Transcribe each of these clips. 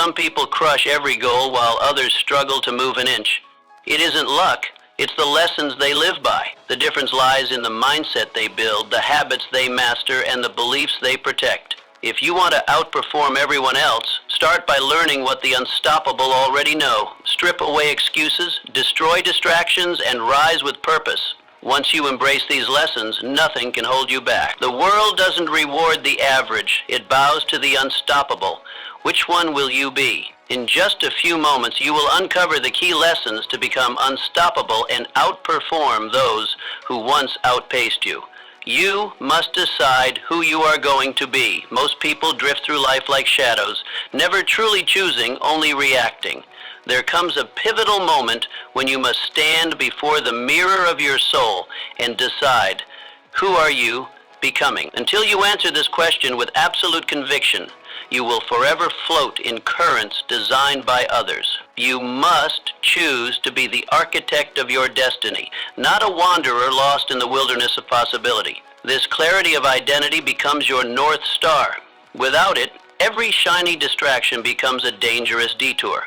Some people crush every goal while others struggle to move an inch. It isn't luck, it's the lessons they live by. The difference lies in the mindset they build, the habits they master, and the beliefs they protect. If you want to outperform everyone else, start by learning what the unstoppable already know. Strip away excuses, destroy distractions, and rise with purpose. Once you embrace these lessons, nothing can hold you back. The world doesn't reward the average, it bows to the unstoppable. Which one will you be? In just a few moments, you will uncover the key lessons to become unstoppable and outperform those who once outpaced you. You must decide who you are going to be. Most people drift through life like shadows, never truly choosing, only reacting. There comes a pivotal moment when you must stand before the mirror of your soul and decide, who are you becoming? Until you answer this question with absolute conviction, you will forever float in currents designed by others. You must choose to be the architect of your destiny, not a wanderer lost in the wilderness of possibility. This clarity of identity becomes your North Star. Without it, every shiny distraction becomes a dangerous detour.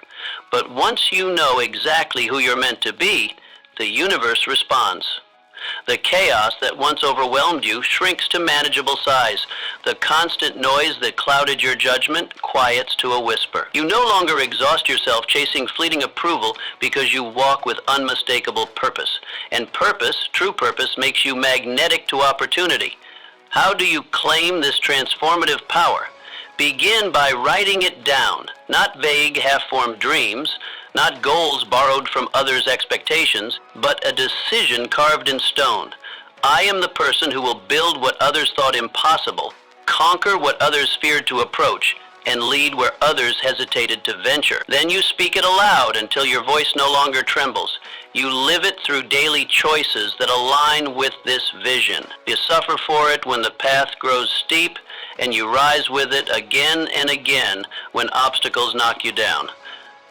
But once you know exactly who you're meant to be, the universe responds. The chaos that once overwhelmed you shrinks to manageable size. The constant noise that clouded your judgment quiets to a whisper. You no longer exhaust yourself chasing fleeting approval because you walk with unmistakable purpose. And purpose, true purpose, makes you magnetic to opportunity. How do you claim this transformative power? Begin by writing it down, not vague, half-formed dreams, not goals borrowed from others' expectations, but a decision carved in stone. I am the person who will build what others thought impossible, conquer what others feared to approach, and lead where others hesitated to venture. Then you speak it aloud until your voice no longer trembles. You live it through daily choices that align with this vision. You suffer for it when the path grows steep, and you rise with it again and again when obstacles knock you down.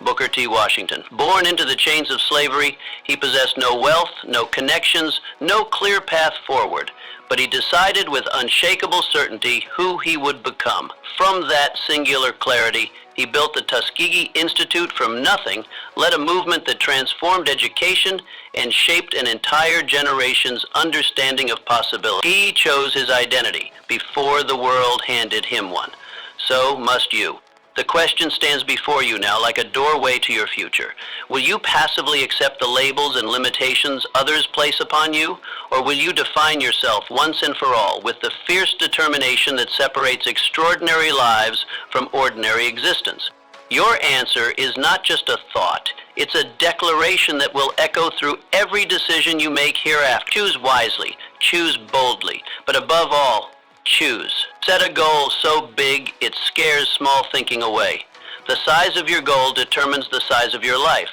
Booker T. Washington. Born into the chains of slavery, he possessed no wealth, no connections, no clear path forward, but he decided with unshakable certainty who he would become. From that singular clarity, he built the Tuskegee Institute from nothing, led a movement that transformed education, and shaped an entire generation's understanding of possibility. He chose his identity before the world handed him one. So must you. The question stands before you now like a doorway to your future. Will you passively accept the labels and limitations others place upon you? Or will you define yourself once and for all with the fierce determination that separates extraordinary lives from ordinary existence? Your answer is not just a thought. It's a declaration that will echo through every decision you make hereafter. Choose wisely, choose boldly, but above all, choose. Set a goal so big it scares small thinking away. The size of your goal determines the size of your life.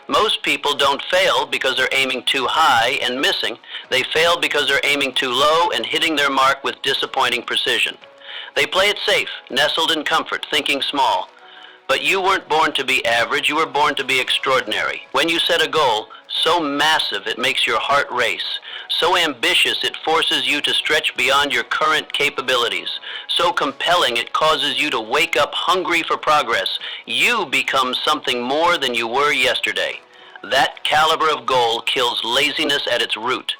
Most people don't fail because they're aiming too high and missing. They fail because they're aiming too low and hitting their mark with disappointing precision. They play it safe, nestled in comfort, thinking small. But you weren't born to be average, you were born to be extraordinary. When you set a goal, so massive it makes your heart race, so ambitious it forces you to stretch beyond your current capabilities, so compelling it causes you to wake up hungry for progress, you become something more than you were yesterday. That caliber of goal kills laziness at its root.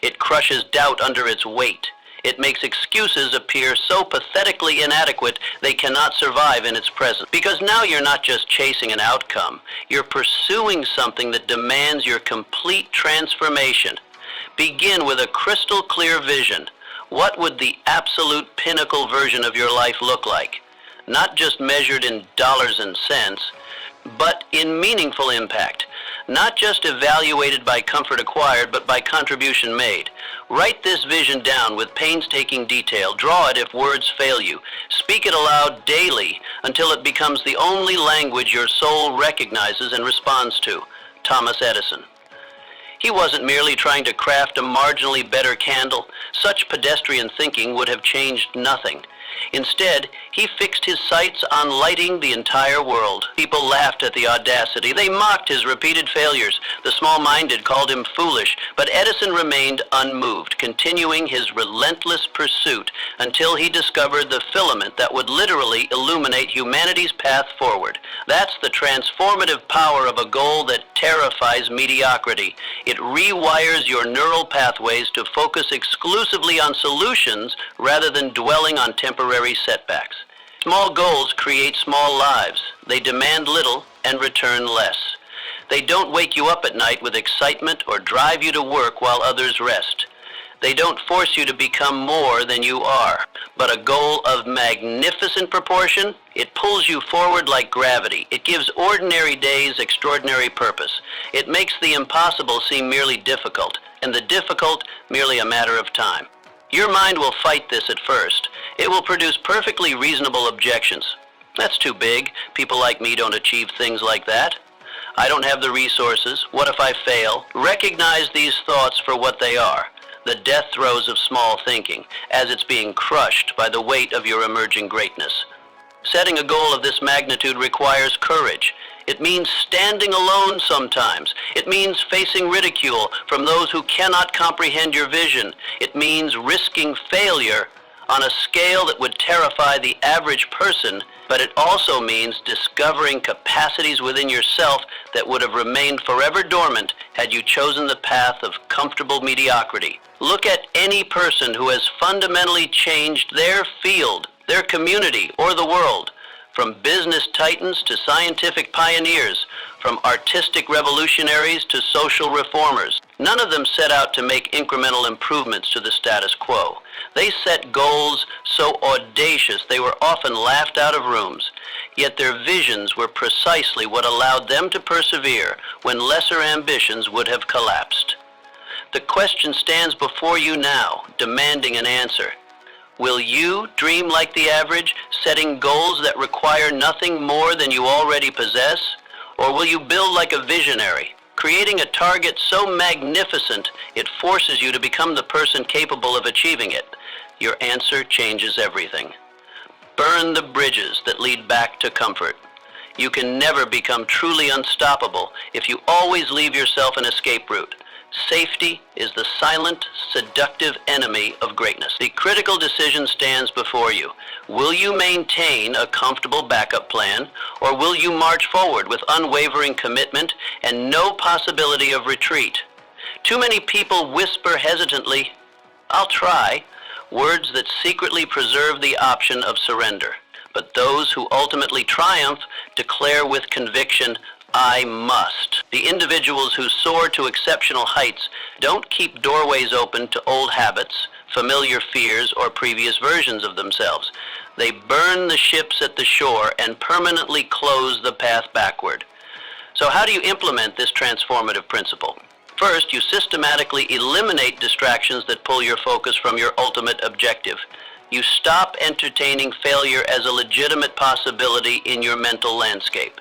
It crushes doubt under its weight. It makes excuses appear so pathetically inadequate they cannot survive in its presence. Because now you're not just chasing an outcome, you're pursuing something that demands your complete transformation. Begin with a crystal clear vision. What would the absolute pinnacle version of your life look like? Not just measured in dollars and cents, but in meaningful impact. Not just evaluated by comfort acquired, but by contribution made. Write this vision down with painstaking detail. Draw it if words fail you. Speak it aloud daily until it becomes the only language your soul recognizes and responds to. Thomas Edison. He wasn't merely trying to craft a marginally better candle. Such pedestrian thinking would have changed nothing. Instead, he fixed his sights on lighting the entire world. People laughed at the audacity. They mocked his repeated failures. The small-minded called him foolish, but Edison remained unmoved, continuing his relentless pursuit until he discovered the filament that would literally illuminate humanity's path forward. That's the transformative power of a goal that terrifies mediocrity. It rewires your neural pathways to focus exclusively on solutions rather than dwelling on temporary setbacks. Small goals create small lives. They demand little and return less. They don't wake you up at night with excitement or drive you to work while others rest. They don't force you to become more than you are. But a goal of magnificent proportion, it pulls you forward like gravity. It gives ordinary days extraordinary purpose. It makes the impossible seem merely difficult, and the difficult merely a matter of time. Your mind will fight this at first. It will produce perfectly reasonable objections. That's too big. People like me don't achieve things like that. I don't have the resources. What if I fail? Recognize these thoughts for what they are. The death throes of small thinking, as it's being crushed by the weight of your emerging greatness. Setting a goal of this magnitude requires courage. It means standing alone sometimes. It means facing ridicule from those who cannot comprehend your vision. It means risking failure on a scale that would terrify the average person, but it also means discovering capacities within yourself that would have remained forever dormant had you chosen the path of comfortable mediocrity. Look at any person who has fundamentally changed their field, their community, or the world. From business titans to scientific pioneers, from artistic revolutionaries to social reformers. None of them set out to make incremental improvements to the status quo. They set goals so audacious they were often laughed out of rooms. Yet their visions were precisely what allowed them to persevere when lesser ambitions would have collapsed. The question stands before you now, demanding an answer. Will you dream like the average, setting goals that require nothing more than you already possess? Or will you build like a visionary, creating a target so magnificent it forces you to become the person capable of achieving it? Your answer changes everything. Burn the bridges that lead back to comfort. You can never become truly unstoppable if you always leave yourself an escape route. Safety is the silent, seductive enemy of greatness. The critical decision stands before you. Will you maintain a comfortable backup plan, or will you march forward with unwavering commitment and no possibility of retreat? Too many people whisper hesitantly, "I'll try," words that secretly preserve the option of surrender. But those who ultimately triumph declare with conviction, "I must." The individuals who soar to exceptional heights don't keep doorways open to old habits, familiar fears, or previous versions of themselves. They burn the ships at the shore and permanently close the path backward. So how do you implement this transformative principle? First, you systematically eliminate distractions that pull your focus from your ultimate objective. You stop entertaining failure as a legitimate possibility in your mental landscape.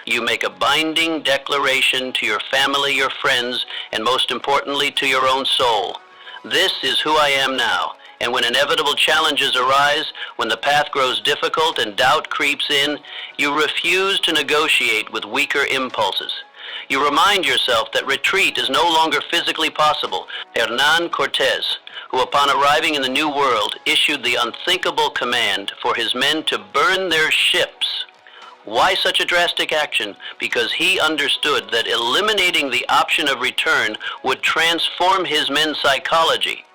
You make a binding declaration to your family, your friends, and most importantly to your own soul. This is who I am now, and when inevitable challenges arise, when the path grows difficult and doubt creeps in, you refuse to negotiate with weaker impulses. You remind yourself that retreat is no longer physically possible. Hernán Cortés, who upon arriving in the New World issued the unthinkable command for his men to burn their ships. Why such a drastic action? Because he understood that eliminating the option of return would transform his men's psychology.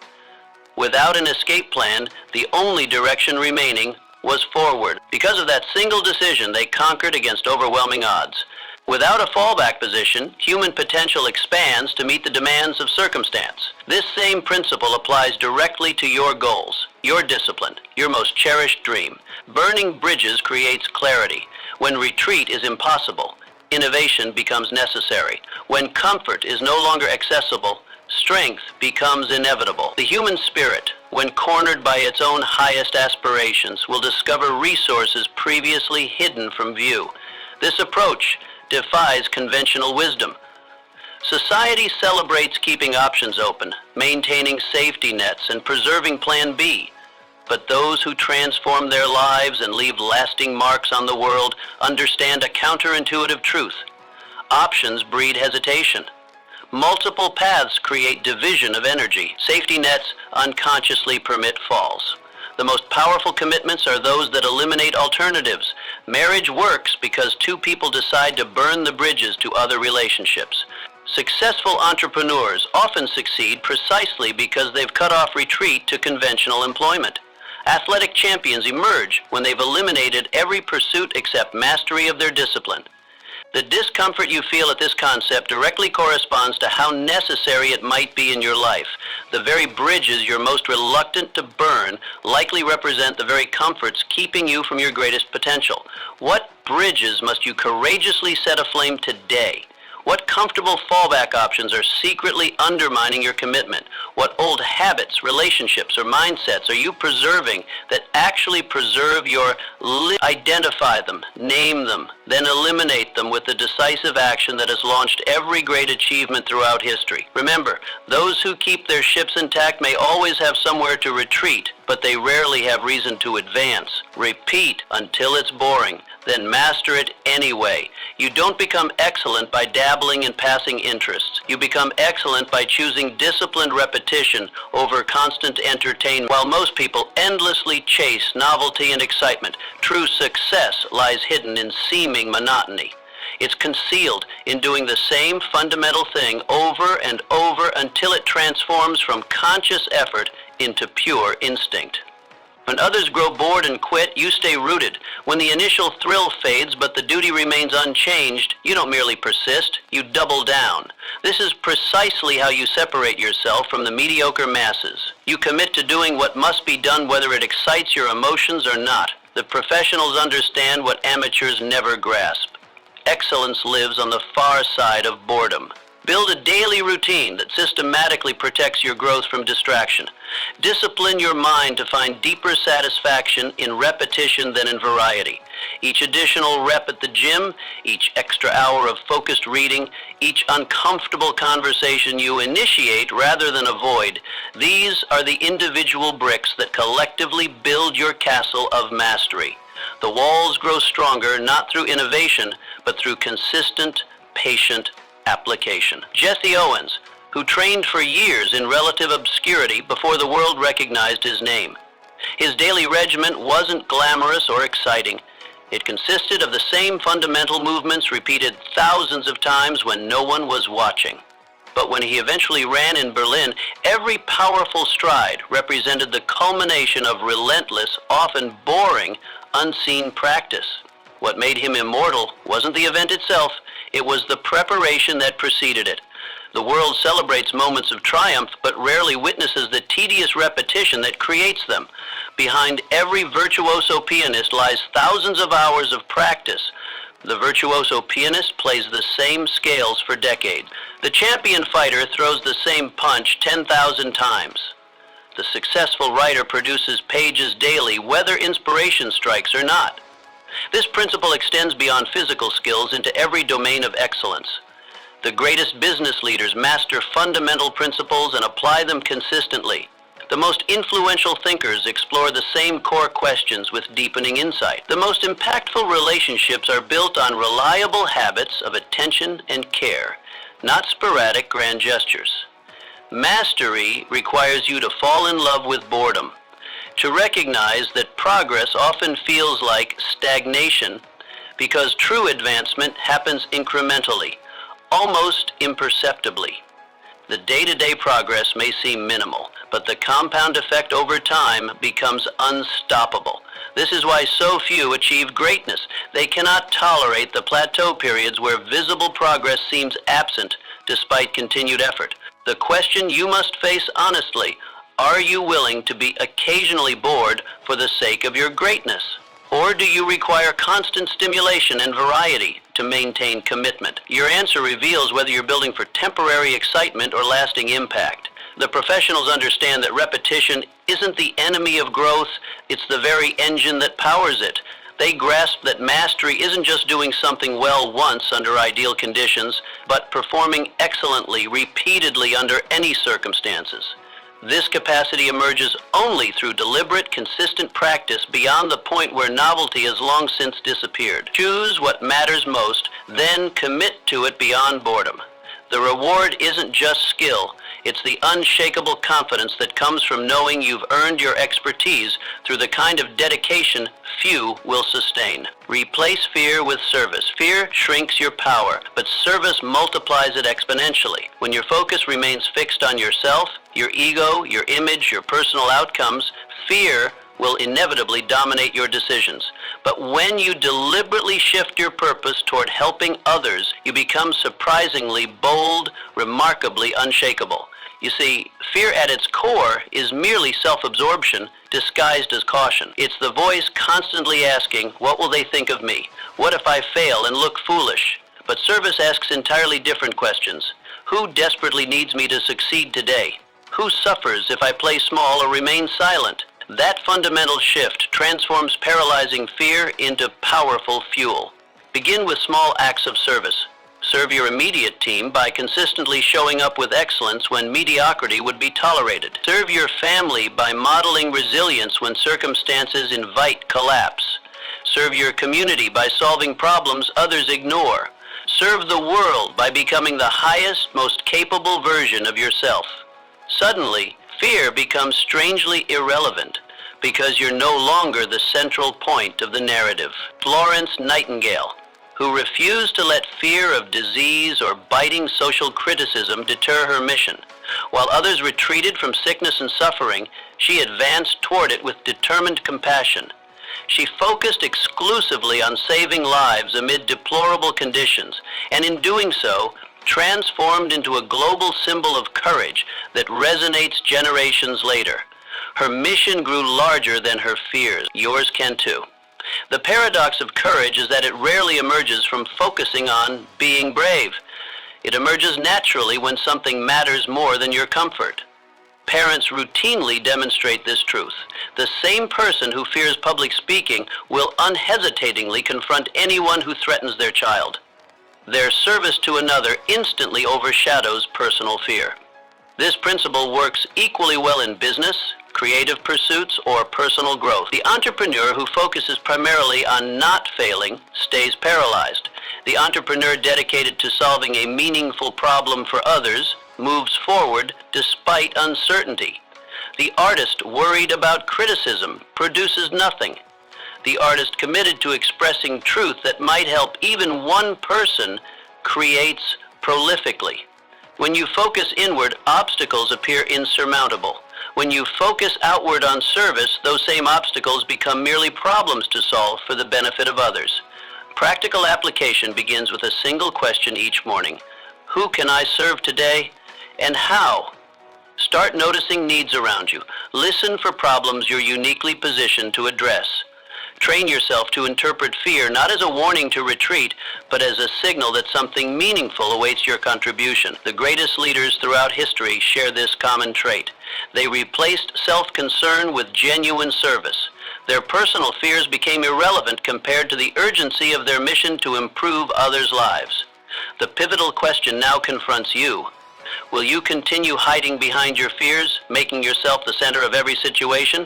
Without an escape plan, the only direction remaining was forward. Because of that single decision, they conquered against overwhelming odds. Without a fallback position, human potential expands to meet the demands of circumstance. This same principle applies directly to your goals, your discipline, your most cherished dream. Burning bridges creates clarity. When retreat is impossible, innovation becomes necessary. When comfort is no longer accessible, strength becomes inevitable. The human spirit, when cornered by its own highest aspirations, will discover resources previously hidden from view. This approach defies conventional wisdom. Society celebrates keeping options open, maintaining safety nets, and preserving Plan B. But those who transform their lives and leave lasting marks on the world understand a counterintuitive truth. Options breed hesitation. Multiple paths create division of energy. Safety nets unconsciously permit falls. The most powerful commitments are those that eliminate alternatives. Marriage works because two people decide to burn the bridges to other relationships. Successful entrepreneurs often succeed precisely because they've cut off retreat to conventional employment. Athletic champions emerge when they've eliminated every pursuit except mastery of their discipline. The discomfort you feel at this concept directly corresponds to how necessary it might be in your life. The very bridges you're most reluctant to burn likely represent the very comforts keeping you from your greatest potential. What bridges must you courageously set aflame today? What comfortable fallback options are secretly undermining your commitment? What old habits, relationships, or mindsets are you preserving that actually preserve your Identify them, name them, then eliminate them with the decisive action that has launched every great achievement throughout history. Remember, those who keep their ships intact may always have somewhere to retreat, but they rarely have reason to advance. Repeat until it's boring, then master it anyway. You don't become excellent by dabbling in passing interests. You become excellent by choosing disciplined repetition over constant entertainment. While most people endlessly chase novelty and excitement, true success lies hidden in seeming monotony. It's concealed in doing the same fundamental thing over and over until it transforms from conscious effort into pure instinct. When others grow bored and quit, you stay rooted. When the initial thrill fades but the duty remains unchanged, you don't merely persist, you double down. This is precisely how you separate yourself from the mediocre masses. You commit to doing what must be done whether it excites your emotions or not. The professionals understand what amateurs never grasp. Excellence lives on the far side of boredom. Build a daily routine that systematically protects your growth from distraction. Discipline your mind to find deeper satisfaction in repetition than in variety. Each additional rep at the gym, each extra hour of focused reading, each uncomfortable conversation you initiate rather than avoid, these are the individual bricks that collectively build your castle of mastery. The walls grow stronger not through innovation, but through consistent, patient application. Jesse Owens, who trained for years in relative obscurity before the world recognized his name. His daily regimen wasn't glamorous or exciting. It consisted of the same fundamental movements repeated thousands of times when no one was watching. But when he eventually ran in Berlin, every powerful stride represented the culmination of relentless, often boring, unseen practice. What made him immortal wasn't the event itself, it was the preparation that preceded it. The world celebrates moments of triumph, but rarely witnesses the tedious repetition that creates them. Behind every virtuoso pianist lies thousands of hours of practice. The virtuoso pianist plays the same scales for decades. The champion fighter throws the same punch 10,000 times. The successful writer produces pages daily, whether inspiration strikes or not. This principle extends beyond physical skills into every domain of excellence. The greatest business leaders master fundamental principles and apply them consistently. The most influential thinkers explore the same core questions with deepening insight. The most impactful relationships are built on reliable habits of attention and care, not sporadic grand gestures. Mastery requires you to fall in love with boredom, to recognize that progress often feels like stagnation because true advancement happens incrementally, almost imperceptibly. The day-to-day progress may seem minimal, but the compound effect over time becomes unstoppable. This is why so few achieve greatness. They cannot tolerate the plateau periods where visible progress seems absent despite continued effort. The question you must face honestly: are you willing to be occasionally bored for the sake of your greatness? Or do you require constant stimulation and variety to maintain commitment? Your answer reveals whether you're building for temporary excitement or lasting impact. The professionals understand that repetition isn't the enemy of growth, it's the very engine that powers it. They grasp that mastery isn't just doing something well once under ideal conditions, but performing excellently, repeatedly under any circumstances. This capacity emerges only through deliberate, consistent practice beyond the point where novelty has long since disappeared. Choose what matters most, then commit to it beyond boredom. The reward isn't just skill, it's the unshakable confidence that comes from knowing you've earned your expertise through the kind of dedication few will sustain. Replace fear with service. Fear shrinks your power, but service multiplies it exponentially. When your focus remains fixed on yourself, your ego, your image, your personal outcomes, fear will inevitably dominate your decisions. But when you deliberately shift your purpose toward helping others, you become surprisingly bold, remarkably unshakable. You see, fear at its core is merely self-absorption disguised as caution. It's the voice constantly asking, what will they think of me? What if I fail and look foolish? But service asks entirely different questions. Who desperately needs me to succeed today? Who suffers if I play small or remain silent? That fundamental shift transforms paralyzing fear into powerful fuel. Begin with small acts of service. Serve your immediate team by consistently showing up with excellence when mediocrity would be tolerated. Serve your family by modeling resilience when circumstances invite collapse. Serve your community by solving problems others ignore. Serve the world by becoming the highest, most capable version of yourself. Suddenly, fear becomes strangely irrelevant because you're no longer the central point of the narrative. Florence Nightingale, who refused to let fear of disease or biting social criticism deter her mission. While others retreated from sickness and suffering, she advanced toward it with determined compassion. She focused exclusively on saving lives amid deplorable conditions, and in doing so, transformed into a global symbol of courage that resonates generations later. Her mission grew larger than her fears. Yours can too. The paradox of courage is that it rarely emerges from focusing on being brave. It emerges naturally when something matters more than your comfort. Parents routinely demonstrate this truth. The same person who fears public speaking will unhesitatingly confront anyone who threatens their child. Their service to another instantly overshadows personal fear. This principle works equally well in business, creative pursuits, or personal growth. The entrepreneur who focuses primarily on not failing stays paralyzed. The entrepreneur dedicated to solving a meaningful problem for others moves forward despite uncertainty. The artist worried about criticism produces nothing. The artist committed to expressing truth that might help even one person creates prolifically. When you focus inward, obstacles appear insurmountable. When you focus outward on service, those same obstacles become merely problems to solve for the benefit of others. Practical application begins with a single question each morning. Who can I serve today, and how? Start noticing needs around you. Listen for problems you're uniquely positioned to address. Train yourself to interpret fear not as a warning to retreat, but as a signal that something meaningful awaits your contribution. The greatest leaders throughout history share this common trait. They replaced self-concern with genuine service. Their personal fears became irrelevant compared to the urgency of their mission to improve others' lives. The pivotal question now confronts you. Will you continue hiding behind your fears, making yourself the center of every situation?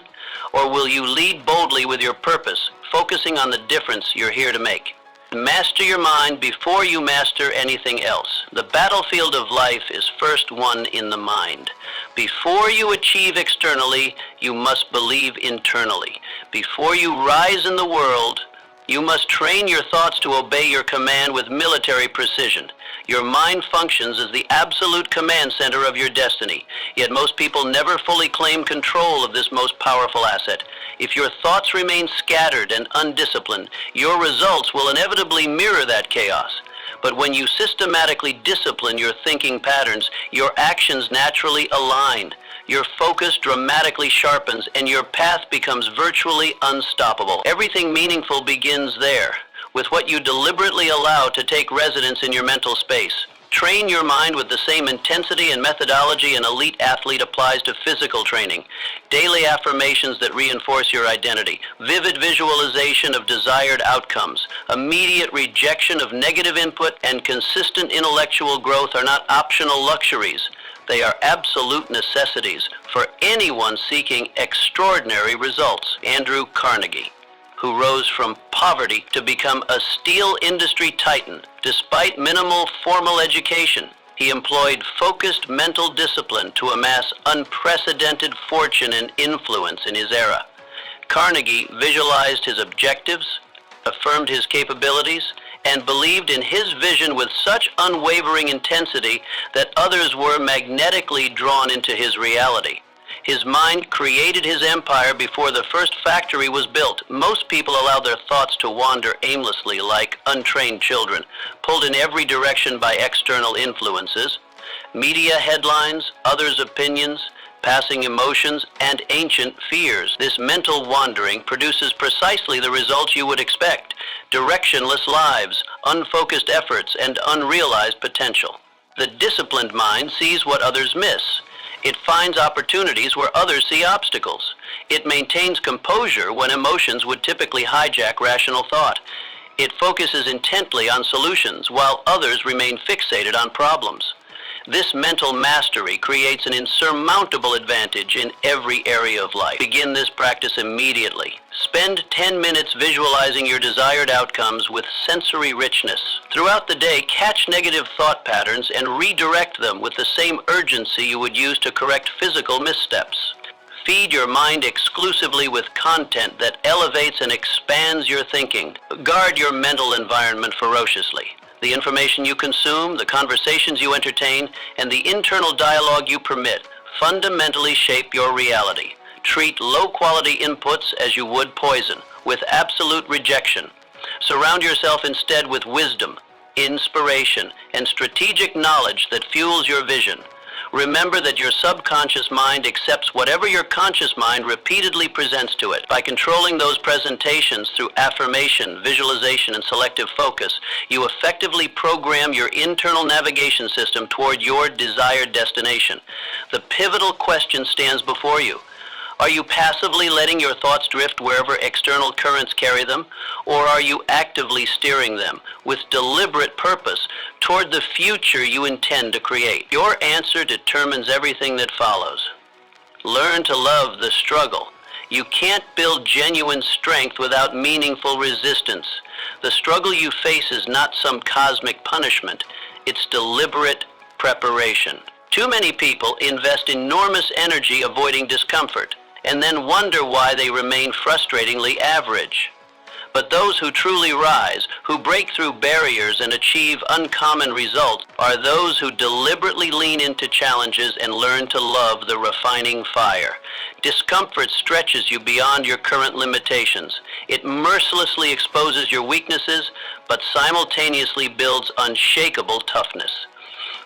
Or will you lead boldly with your purpose, focusing on the difference you're here to make? Master your mind before you master anything else. The battlefield of life is first won in the mind. Before you achieve externally, you must believe internally. Before you rise in the world, you must train your thoughts to obey your command with military precision. Your mind functions as the absolute command center of your destiny, yet most people never fully claim control of this most powerful asset. If your thoughts remain scattered and undisciplined, your results will inevitably mirror that chaos. But when you systematically discipline your thinking patterns, your actions naturally align. Your focus dramatically sharpens, and your path becomes virtually unstoppable. Everything meaningful begins there, with what you deliberately allow to take residence in your mental space. Train your mind with the same intensity and methodology an elite athlete applies to physical training. Daily affirmations that reinforce your identity, vivid visualization of desired outcomes, immediate rejection of negative input, and consistent intellectual growth are not optional luxuries, They are absolute necessities for anyone seeking extraordinary results. Andrew Carnegie, who rose from poverty to become a steel industry titan despite minimal formal education. He employed focused mental discipline to amass unprecedented fortune and influence in his era. Carnegie visualized his objectives, affirmed his capabilities, and believed in his vision with such unwavering intensity that others were magnetically drawn into his reality. His mind created his empire before the first factory was built. Most people allow their thoughts to wander aimlessly like untrained children, pulled in every direction by external influences, media headlines, others' opinions, passing emotions, and ancient fears. This mental wandering produces precisely the results you would expect: directionless lives, unfocused efforts, and unrealized potential. The disciplined mind sees what others miss. It finds opportunities where others see obstacles. It maintains composure when emotions would typically hijack rational thought. It focuses intently on solutions while others remain fixated on problems. This mental mastery creates an insurmountable advantage in every area of life. Begin this practice immediately. Spend 10 minutes visualizing your desired outcomes with sensory richness. Throughout the day, catch negative thought patterns and redirect them with the same urgency you would use to correct physical missteps. Feed your mind exclusively with content that elevates and expands your thinking. Guard your mental environment ferociously. The information you consume, the conversations you entertain, and the internal dialogue you permit fundamentally shape your reality. Treat low-quality inputs as you would poison, with absolute rejection. Surround yourself instead with wisdom, inspiration, and strategic knowledge that fuels your vision. Remember that your subconscious mind accepts whatever your conscious mind repeatedly presents to it. By controlling those presentations through affirmation, visualization, and selective focus, you effectively program your internal navigation system toward your desired destination. The pivotal question stands before you. Are you passively letting your thoughts drift wherever external currents carry them, or are you actively steering them with deliberate purpose toward the future you intend to create? Your answer determines everything that follows. Learn to love the struggle. You can't build genuine strength without meaningful resistance. The struggle you face is not some cosmic punishment. It's deliberate preparation. Too many people invest enormous energy avoiding discomfort, and then wonder why they remain frustratingly average. But those who truly rise, who break through barriers and achieve uncommon results, are those who deliberately lean into challenges and learn to love the refining fire. Discomfort stretches you beyond your current limitations. It mercilessly exposes your weaknesses, but simultaneously builds unshakable toughness.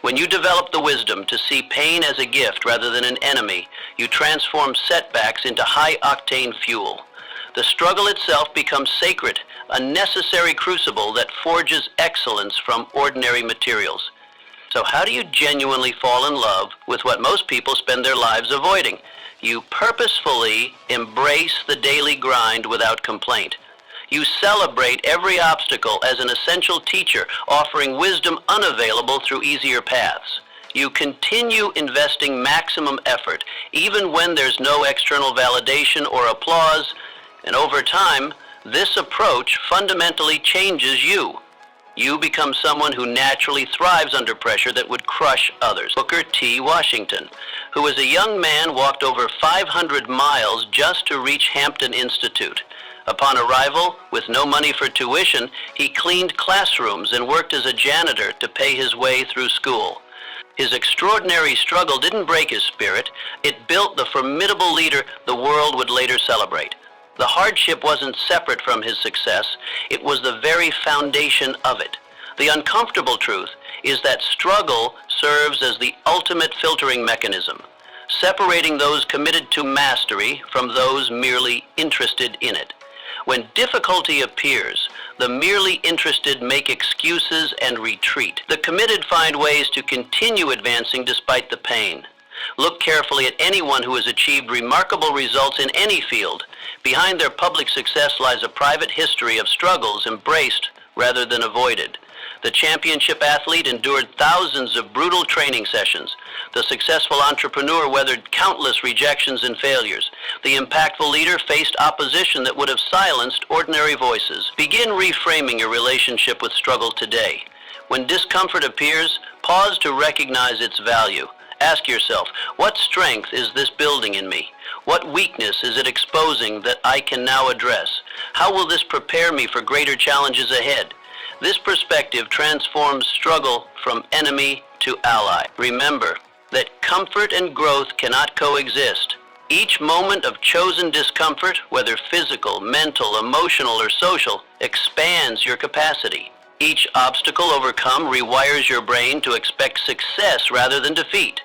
When you develop the wisdom to see pain as a gift rather than an enemy, you transform setbacks into high-octane fuel. The struggle itself becomes sacred, a necessary crucible that forges excellence from ordinary materials. So how do you genuinely fall in love with what most people spend their lives avoiding? You purposefully embrace the daily grind without complaint. You celebrate every obstacle as an essential teacher, offering wisdom unavailable through easier paths. You continue investing maximum effort, even when there's no external validation or applause, and over time, this approach fundamentally changes you. You become someone who naturally thrives under pressure that would crush others. Booker T. Washington, who as a young man walked over 500 miles just to reach Hampton Institute. Upon arrival, with no money for tuition, he cleaned classrooms and worked as a janitor to pay his way through school. His extraordinary struggle didn't break his spirit. It built the formidable leader the world would later celebrate. The hardship wasn't separate from his success. It was the very foundation of it. The uncomfortable truth is that struggle serves as the ultimate filtering mechanism, separating those committed to mastery from those merely interested in it. When difficulty appears, the merely interested make excuses and retreat. The committed find ways to continue advancing despite the pain. Look carefully at anyone who has achieved remarkable results in any field. Behind their public success lies a private history of struggles embraced rather than avoided. The championship athlete endured thousands of brutal training sessions. The successful entrepreneur weathered countless rejections and failures. The impactful leader faced opposition that would have silenced ordinary voices. Begin reframing your relationship with struggle today. When discomfort appears, pause to recognize its value. Ask yourself, what strength is this building in me? What weakness is it exposing that I can now address? How will this prepare me for greater challenges ahead? This perspective transforms struggle from enemy to ally. Remember that comfort and growth cannot coexist. Each moment of chosen discomfort, whether physical, mental, emotional, or social, expands your capacity. Each obstacle overcome rewires your brain to expect success rather than defeat.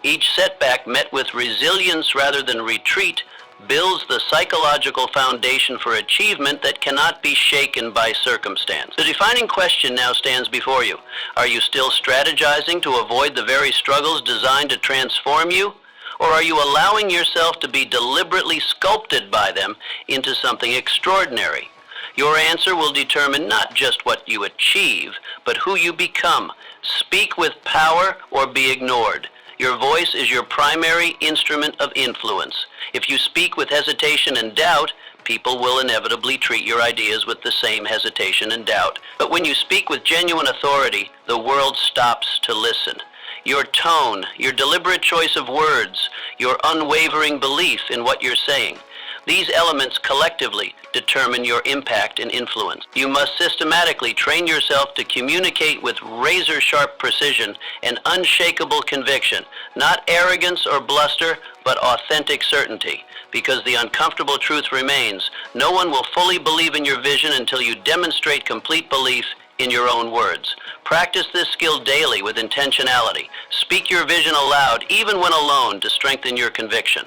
Each setback met with resilience rather than retreat builds the psychological foundation for achievement that cannot be shaken by circumstance. The defining question now stands before you. Are you still strategizing to avoid the very struggles designed to transform you? Or are you allowing yourself to be deliberately sculpted by them into something extraordinary? Your answer will determine not just what you achieve, but who you become. Speak with power or be ignored. Your voice is your primary instrument of influence. If you speak with hesitation and doubt, people will inevitably treat your ideas with the same hesitation and doubt. But when you speak with genuine authority, the world stops to listen. Your tone, your deliberate choice of words, your unwavering belief in what you're saying, these elements collectively determine your impact and influence. You must systematically train yourself to communicate with razor-sharp precision and unshakable conviction, not arrogance or bluster, but authentic certainty. Because the uncomfortable truth remains, no one will fully believe in your vision until you demonstrate complete belief in your own words. Practice this skill daily with intentionality. Speak your vision aloud, even when alone, to strengthen your conviction.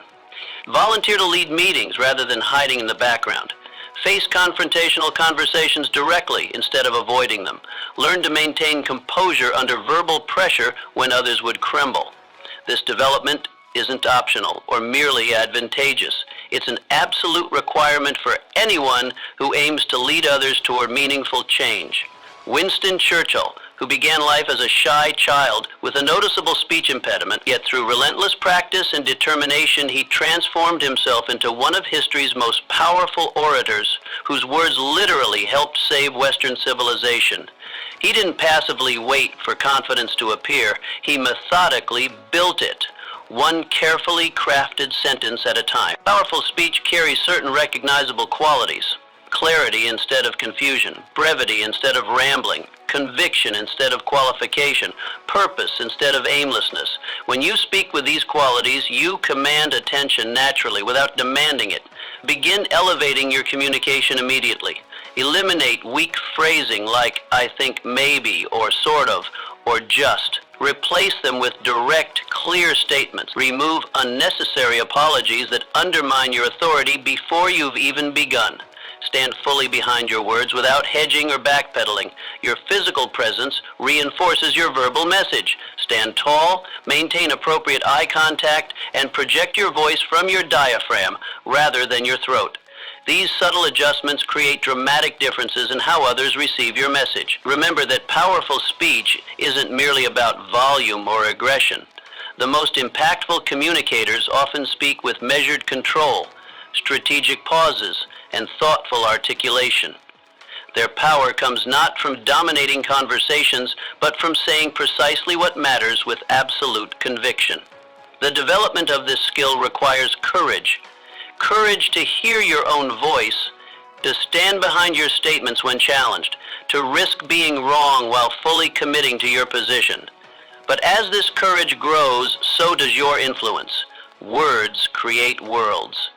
Volunteer to lead meetings rather than hiding in the background. Face confrontational conversations directly instead of avoiding them. Learn to maintain composure under verbal pressure when others would crumble. This development isn't optional or merely advantageous. It's an absolute requirement for anyone who aims to lead others toward meaningful change. Winston Churchill, who began life as a shy child with a noticeable speech impediment, yet through relentless practice and determination he transformed himself into one of history's most powerful orators, whose words literally helped save Western civilization. He didn't passively wait for confidence to appear, he methodically built it, one carefully crafted sentence at a time. Powerful speech carries certain recognizable qualities. Clarity instead of confusion, brevity instead of rambling, conviction instead of qualification, purpose instead of aimlessness. When you speak with these qualities, you command attention naturally without demanding it. Begin elevating your communication immediately. Eliminate weak phrasing like I think maybe or sort of or just. Replace them with direct, clear statements. Remove unnecessary apologies that undermine your authority before you've even begun. Stand fully behind your words without hedging or backpedaling. Your physical presence reinforces your verbal message. Stand tall, maintain appropriate eye contact, and project your voice from your diaphragm rather than your throat. These subtle adjustments create dramatic differences in how others receive your message. Remember that powerful speech isn't merely about volume or aggression. The most impactful communicators often speak with measured control, strategic pauses, and thoughtful articulation. Their power comes not from dominating conversations, but from saying precisely what matters with absolute conviction. The development of this skill requires courage. Courage to hear your own voice, to stand behind your statements when challenged, to risk being wrong while fully committing to your position. But as this courage grows, so does your influence. Words create worlds.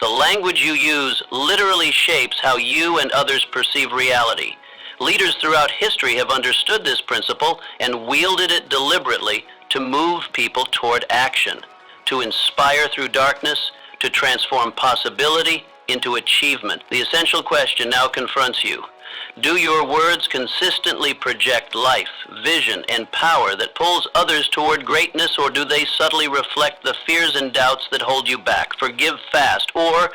The language you use literally shapes how you and others perceive reality. Leaders throughout history have understood this principle and wielded it deliberately to move people toward action, to inspire through darkness, to transform possibility into achievement. The essential question now confronts you. Do your words consistently project life, vision, and power that pulls others toward greatness, or do they subtly reflect the fears and doubts that hold you back? Forgive fast, or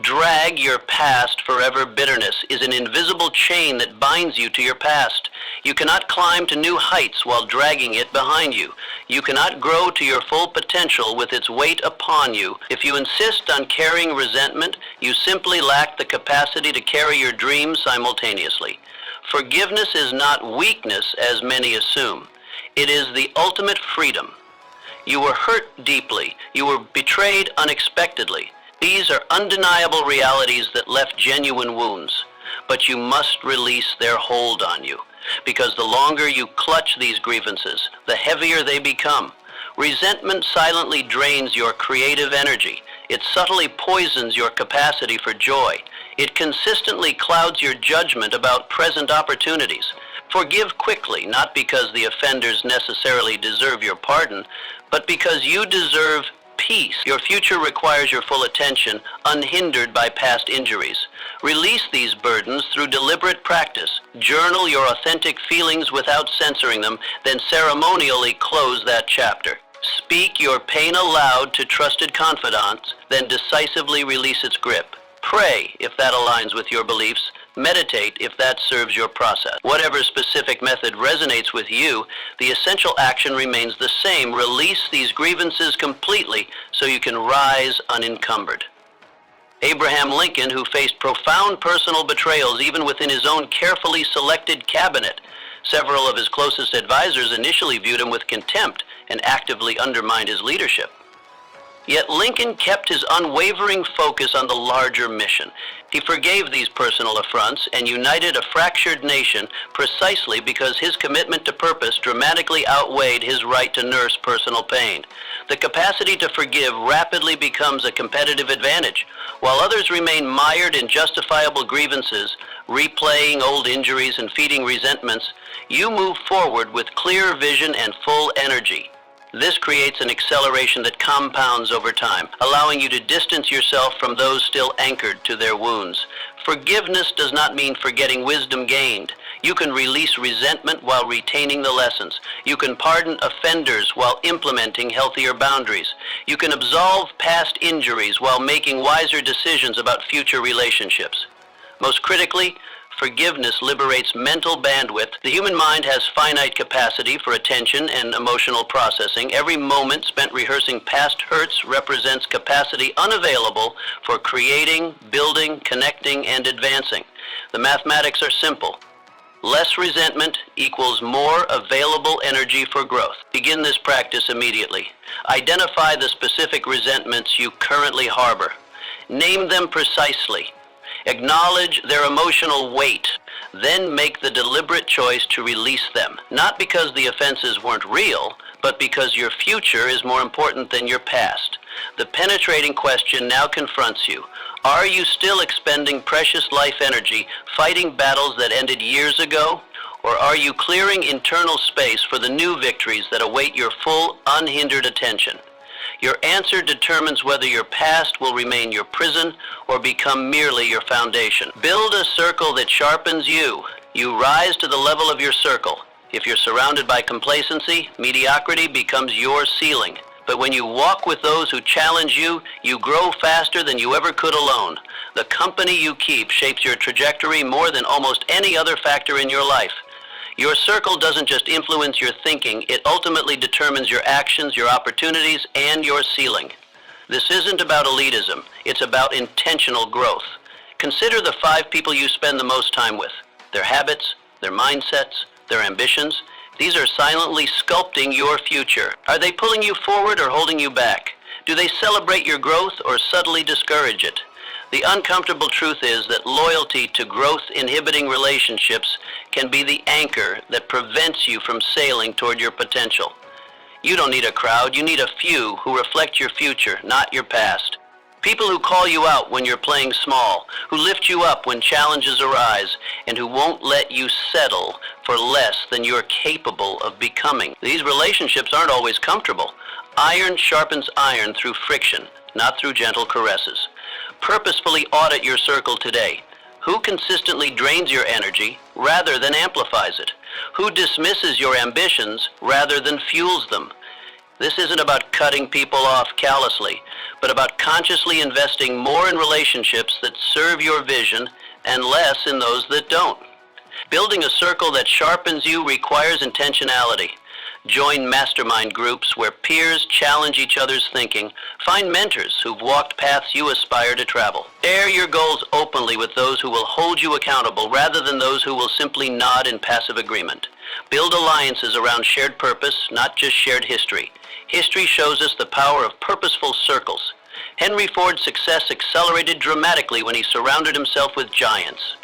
drag your past forever. Bitterness is an invisible chain that binds you to your past. You cannot climb to new heights while dragging it behind you. You cannot grow to your full potential with its weight upon you. If you insist on carrying resentment, you simply lack the capacity to carry your dreams simultaneously. Forgiveness is not weakness, as many assume. It is the ultimate freedom. You were hurt deeply. You were betrayed unexpectedly. These are undeniable realities that left genuine wounds. But you must release their hold on you, because the longer you clutch these grievances, the heavier they become. Resentment silently drains your creative energy. It subtly poisons your capacity for joy. It consistently clouds your judgment about present opportunities. Forgive quickly, not because the offenders necessarily deserve your pardon, but because you deserve peace. Your future requires your full attention, unhindered by past injuries. Release these burdens through deliberate practice. Journal your authentic feelings without censoring them, then ceremonially close that chapter. Speak your pain aloud to trusted confidants, then decisively release its grip. Pray if that aligns with your beliefs. Meditate if that serves your process. Whatever specific method resonates with you, the essential action remains the same. Release these grievances completely so you can rise unencumbered. Abraham Lincoln, who faced profound personal betrayals even within his own carefully selected cabinet, several of his closest advisors initially viewed him with contempt and actively undermined his leadership. Yet Lincoln kept his unwavering focus on the larger mission. He forgave these personal affronts and united a fractured nation precisely because his commitment to purpose dramatically outweighed his right to nurse personal pain. The capacity to forgive rapidly becomes a competitive advantage. While others remain mired in justifiable grievances, replaying old injuries and feeding resentments, you move forward with clear vision and full energy. This creates an acceleration that compounds over time, allowing you to distance yourself from those still anchored to their wounds. Forgiveness does not mean forgetting wisdom gained. You can release resentment while retaining the lessons. You can pardon offenders while implementing healthier boundaries. You can absolve past injuries while making wiser decisions about future relationships. Most critically, forgiveness liberates mental bandwidth. The human mind has finite capacity for attention and emotional processing. Every moment spent rehearsing past hurts represents capacity unavailable for creating, building, connecting, and advancing. The mathematics are simple. Less resentment equals more available energy for growth. Begin this practice immediately. Identify the specific resentments you currently harbor. Name them precisely. Acknowledge their emotional weight, then make the deliberate choice to release them. Not because the offenses weren't real, but because your future is more important than your past. The penetrating question now confronts you. Are you still expending precious life energy fighting battles that ended years ago? Or are you clearing internal space for the new victories that await your full, unhindered attention? Your answer determines whether your past will remain your prison or become merely your foundation. Build a circle that sharpens you. You rise to the level of your circle. If you're surrounded by complacency, mediocrity becomes your ceiling. But when you walk with those who challenge you, you grow faster than you ever could alone. The company you keep shapes your trajectory more than almost any other factor in your life. Your circle doesn't just influence your thinking, it ultimately determines your actions, your opportunities, and your ceiling. This isn't about elitism, it's about intentional growth. Consider the 5 people you spend the most time with. Their habits, their mindsets, their ambitions. These are silently sculpting your future. Are they pulling you forward or holding you back? Do they celebrate your growth or subtly discourage it? The uncomfortable truth is that loyalty to growth-inhibiting relationships can be the anchor that prevents you from sailing toward your potential. You don't need a crowd, you need a few who reflect your future, not your past. People who call you out when you're playing small, who lift you up when challenges arise, and who won't let you settle for less than you're capable of becoming. These relationships aren't always comfortable. Iron sharpens iron through friction, not through gentle caresses. Purposefully audit your circle today. Who consistently drains your energy rather than amplifies it? Who dismisses your ambitions rather than fuels them? This isn't about cutting people off callously, but about consciously investing more in relationships that serve your vision and less in those that don't. Building a circle that sharpens you requires intentionality. Join mastermind groups where peers challenge each other's thinking. Find mentors who've walked paths you aspire to travel. Share your goals openly with those who will hold you accountable rather than those who will simply nod in passive agreement. Build alliances around shared purpose, not just shared history. History shows us the power of purposeful circles. Henry Ford's success accelerated dramatically when he surrounded himself with giants.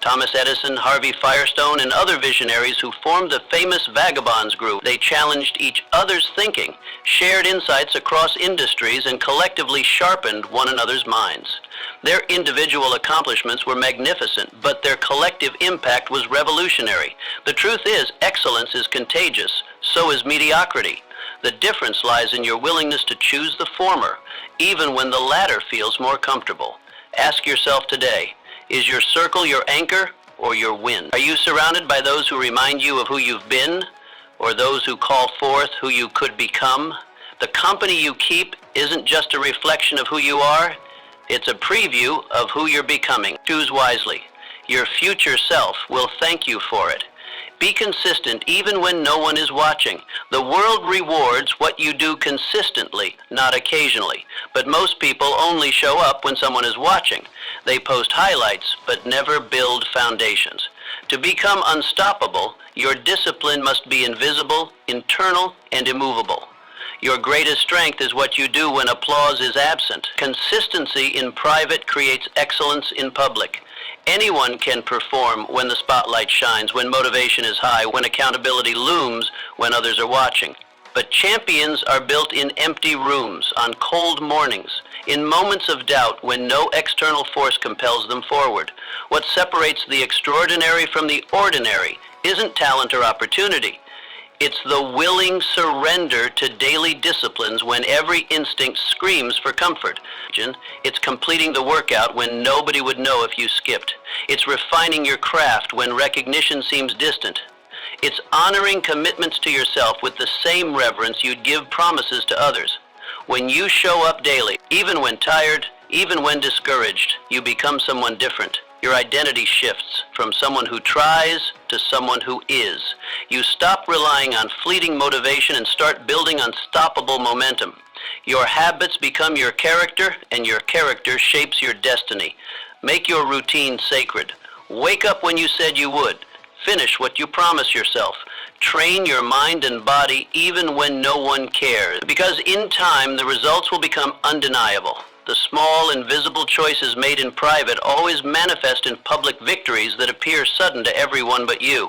Thomas Edison, Harvey Firestone, and other visionaries who formed the famous Vagabonds group. They challenged each other's thinking, shared insights across industries, and collectively sharpened one another's minds. Their individual accomplishments were magnificent, but their collective impact was revolutionary. The truth is, excellence is contagious, so is mediocrity. The difference lies in your willingness to choose the former, even when the latter feels more comfortable. Ask yourself today, is your circle your anchor or your wind? Are you surrounded by those who remind you of who you've been, or those who call forth who you could become? The company you keep isn't just a reflection of who you are, it's a preview of who you're becoming. Choose wisely. Your future self will thank you for it. Be consistent even when no one is watching. The world rewards what you do consistently, not occasionally. But most people only show up when someone is watching. They post highlights, but never build foundations. To become unstoppable, your discipline must be invisible, internal, and immovable. Your greatest strength is what you do when applause is absent. Consistency in private creates excellence in public. Anyone can perform when the spotlight shines, when motivation is high, when accountability looms, when others are watching. But champions are built in empty rooms, on cold mornings, in moments of doubt when no external force compels them forward. What separates the extraordinary from the ordinary isn't talent or opportunity. It's the willing surrender to daily disciplines when every instinct screams for comfort. It's completing the workout when nobody would know if you skipped. It's refining your craft when recognition seems distant. It's honoring commitments to yourself with the same reverence you'd give promises to others. When you show up daily, even when tired, even when discouraged, you become someone different. Your identity shifts from someone who tries to someone who is. You stop relying on fleeting motivation and start building unstoppable momentum. Your habits become your character, and your character shapes your destiny. Make your routine sacred. Wake up when you said you would. Finish what you promise yourself. Train your mind and body even when no one cares, because in time the results will become undeniable. The small, invisible choices made in private always manifest in public victories that appear sudden to everyone but you.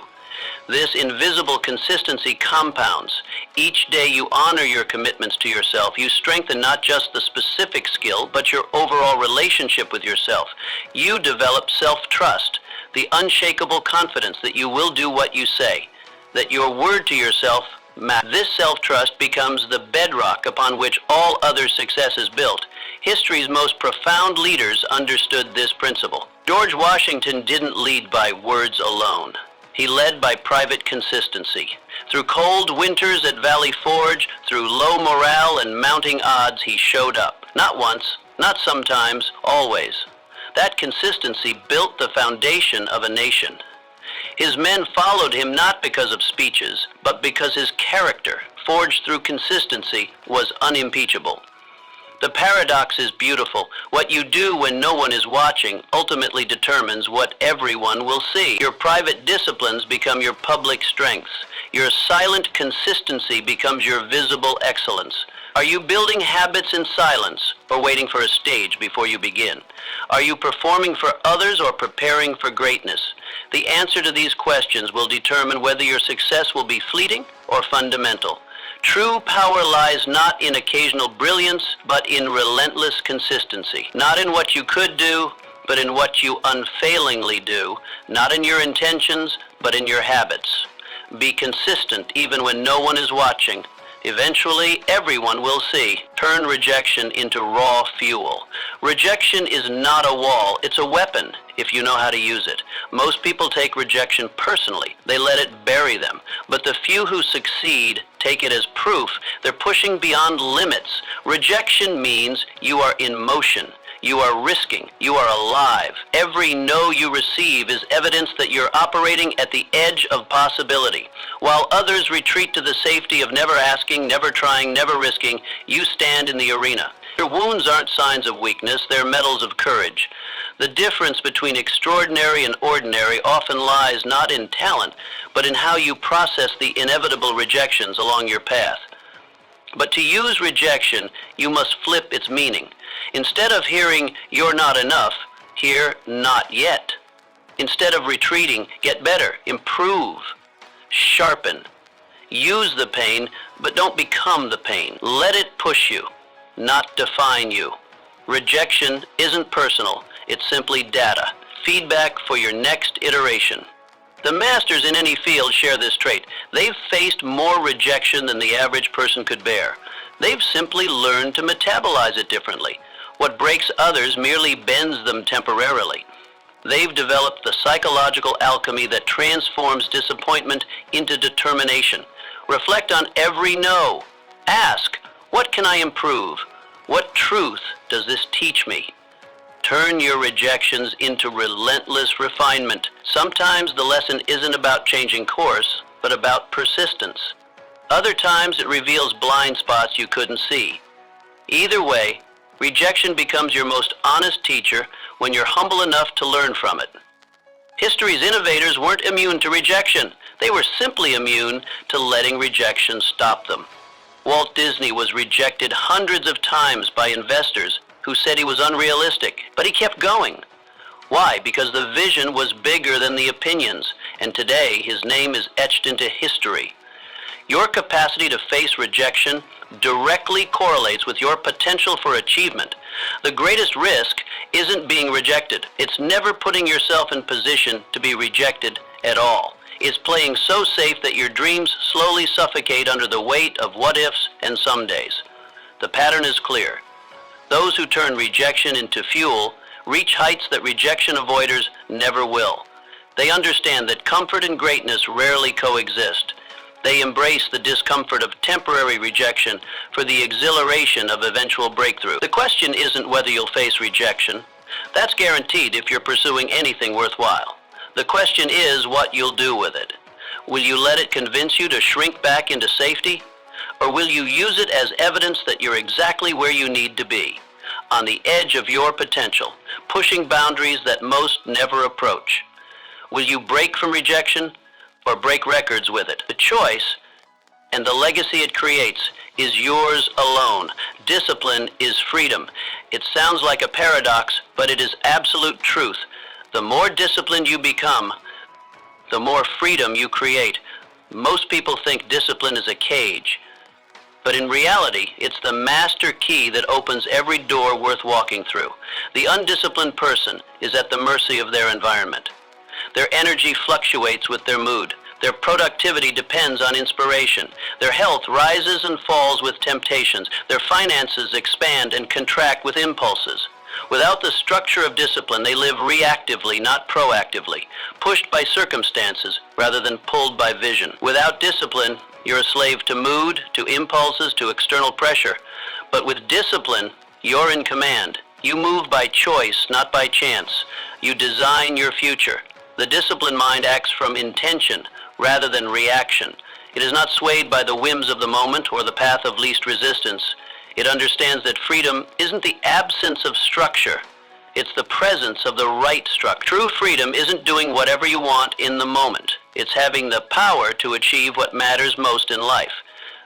This invisible consistency compounds. Each day you honor your commitments to yourself. You strengthen not just the specific skill, but your overall relationship with yourself. You develop self-trust, the unshakable confidence that you will do what you say, that your word to yourself matters. This self-trust becomes the bedrock upon which all other success is built. History's most profound leaders understood this principle. George Washington didn't lead by words alone. He led by private consistency. Through cold winters at Valley Forge, through low morale and mounting odds, he showed up. Not once, not sometimes, always. That consistency built the foundation of a nation. His men followed him not because of speeches, but because his character, forged through consistency, was unimpeachable. The paradox is beautiful. What you do when no one is watching ultimately determines what everyone will see. Your private disciplines become your public strengths. Your silent consistency becomes your visible excellence. Are you building habits in silence or waiting for a stage before you begin? Are you performing for others or preparing for greatness? The answer to these questions will determine whether your success will be fleeting or fundamental. True power lies not in occasional brilliance, but in relentless consistency. Not in what you could do, but in what you unfailingly do. Not in your intentions, but in your habits. Be consistent even when no one is watching. Eventually, everyone will see. Turn rejection into raw fuel. Rejection is not a wall, it's a weapon, if you know how to use it. Most people take rejection personally. They let it bury them. But the few who succeed take it as proof they're pushing beyond limits. Rejection means you are in motion. You are risking. You are alive. Every no you receive is evidence that you're operating at the edge of possibility. While others retreat to the safety of never asking, never trying, never risking, you stand in the arena. Your wounds aren't signs of weakness, they're medals of courage. The difference between extraordinary and ordinary often lies not in talent, but in how you process the inevitable rejections along your path. But to use rejection, you must flip its meaning. Instead of hearing, "You're not enough," hear, "Not yet." Instead of retreating, get better, improve, sharpen. Use the pain, but don't become the pain. Let it push you, not define you. Rejection isn't personal, it's simply data, feedback for your next iteration. The masters in any field share this trait. They've faced more rejection than the average person could bear. They've simply learned to metabolize it differently. What breaks others merely bends them temporarily. They've developed the psychological alchemy that transforms disappointment into determination. Reflect on every no. Ask, what can I improve? What truth does this teach me? Turn your rejections into relentless refinement. Sometimes the lesson isn't about changing course, but about persistence. Other times it reveals blind spots you couldn't see. Either way, rejection becomes your most honest teacher when you're humble enough to learn from it. History's innovators weren't immune to rejection. They were simply immune to letting rejection stop them. Walt Disney was rejected hundreds of times by investors who said he was unrealistic, but he kept going. Why? Because the vision was bigger than the opinions, and today his name is etched into history. Your capacity to face rejection directly correlates with your potential for achievement. The greatest risk isn't being rejected. It's never putting yourself in position to be rejected at all. It's playing so safe that your dreams slowly suffocate under the weight of what-ifs and somedays. The pattern is clear. Those who turn rejection into fuel reach heights that rejection avoiders never will. They understand that comfort and greatness rarely coexist. They embrace the discomfort of temporary rejection for the exhilaration of eventual breakthrough. The question isn't whether you'll face rejection. That's guaranteed if you're pursuing anything worthwhile. The question is what you'll do with it. Will you let it convince you to shrink back into safety? Or will you use it as evidence that you're exactly where you need to be, on the edge of your potential, pushing boundaries that most never approach? Will you break from rejection or break records with it? The choice and the legacy it creates is yours alone. Discipline is freedom. It sounds like a paradox, but it is absolute truth. The more disciplined you become, the more freedom you create. Most people think discipline is a cage. But in reality, it's the master key that opens every door worth walking through. The undisciplined person is at the mercy of their environment. Their energy fluctuates with their mood. Their productivity depends on inspiration. Their health rises and falls with temptations. Their finances expand and contract with impulses. Without the structure of discipline, they live reactively, not proactively, pushed by circumstances rather than pulled by vision. Without discipline, you're a slave to mood, to impulses, to external pressure. But with discipline, you're in command. You move by choice, not by chance. You design your future. The disciplined mind acts from intention rather than reaction. It is not swayed by the whims of the moment or the path of least resistance. It understands that freedom isn't the absence of structure. It's the presence of the right structure. True freedom isn't doing whatever you want in the moment. It's having the power to achieve what matters most in life.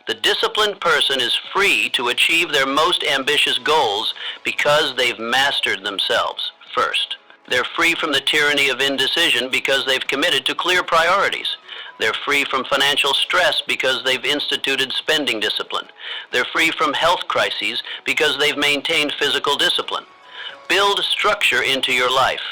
The disciplined person is free to achieve their most ambitious goals because they've mastered themselves first. They're free from the tyranny of indecision because they've committed to clear priorities. They're free from financial stress because they've instituted spending discipline. They're free from health crises because they've maintained physical discipline. Build structure into your life.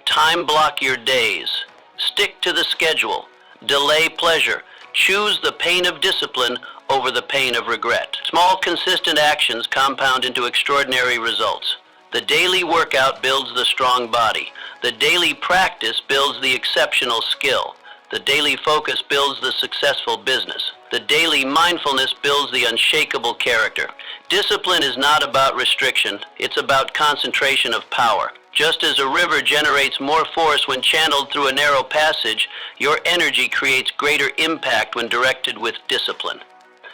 Time block your days. Stick to the schedule. Delay pleasure. Choose the pain of discipline over the pain of regret. Small, consistent actions compound into extraordinary results. The daily workout builds the strong body. The daily practice builds the exceptional skill. The daily focus builds the successful business. The daily mindfulness builds the unshakable character. Discipline is not about restriction, it's about concentration of power. Just as a river generates more force when channeled through a narrow passage, your energy creates greater impact when directed with discipline.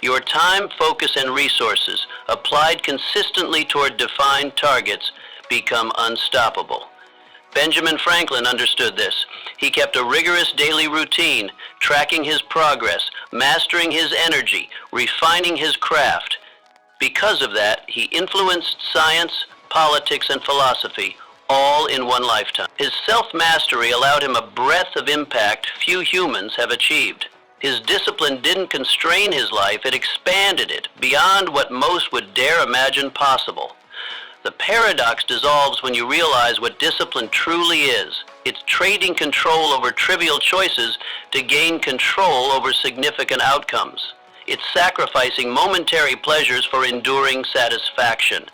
Your time, focus, and resources, applied consistently toward defined targets, become unstoppable. Benjamin Franklin understood this. He kept a rigorous daily routine, tracking his progress, mastering his energy, refining his craft. Because of that, he influenced science, politics, and philosophy, all in one lifetime. His self-mastery allowed him a breadth of impact few humans have achieved. His discipline didn't constrain his life, it expanded it beyond what most would dare imagine possible. The paradox dissolves when you realize what discipline truly is. It's trading control over trivial choices to gain control over significant outcomes. It's sacrificing momentary pleasures for enduring satisfaction.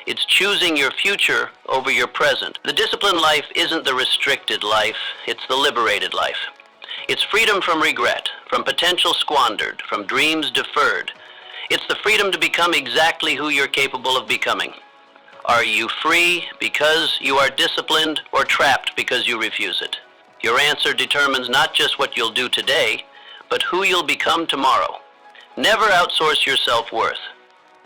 It's choosing your future over your present. The disciplined life isn't the restricted life, it's the liberated life. It's freedom from regret, from potential squandered, from dreams deferred. It's the freedom to become exactly who you're capable of becoming. Are you free because you are disciplined, or trapped because you refuse it? Your answer determines not just what you'll do today, but who you'll become tomorrow. Never outsource your self-worth.